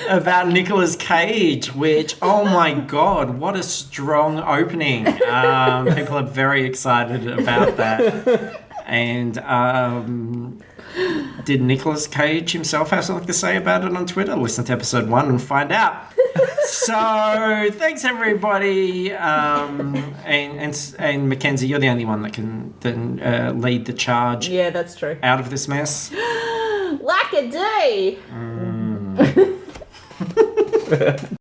about Nicolas Cage, which, oh my God, what a strong opening. People are very excited about that. And did Nicolas Cage himself have something to say about it on Twitter? Listen to episode 1 and find out. So thanks everybody, and Mackenzie, you're the only one that can then lead the charge Yeah, that's true. out of this mess. Like a day.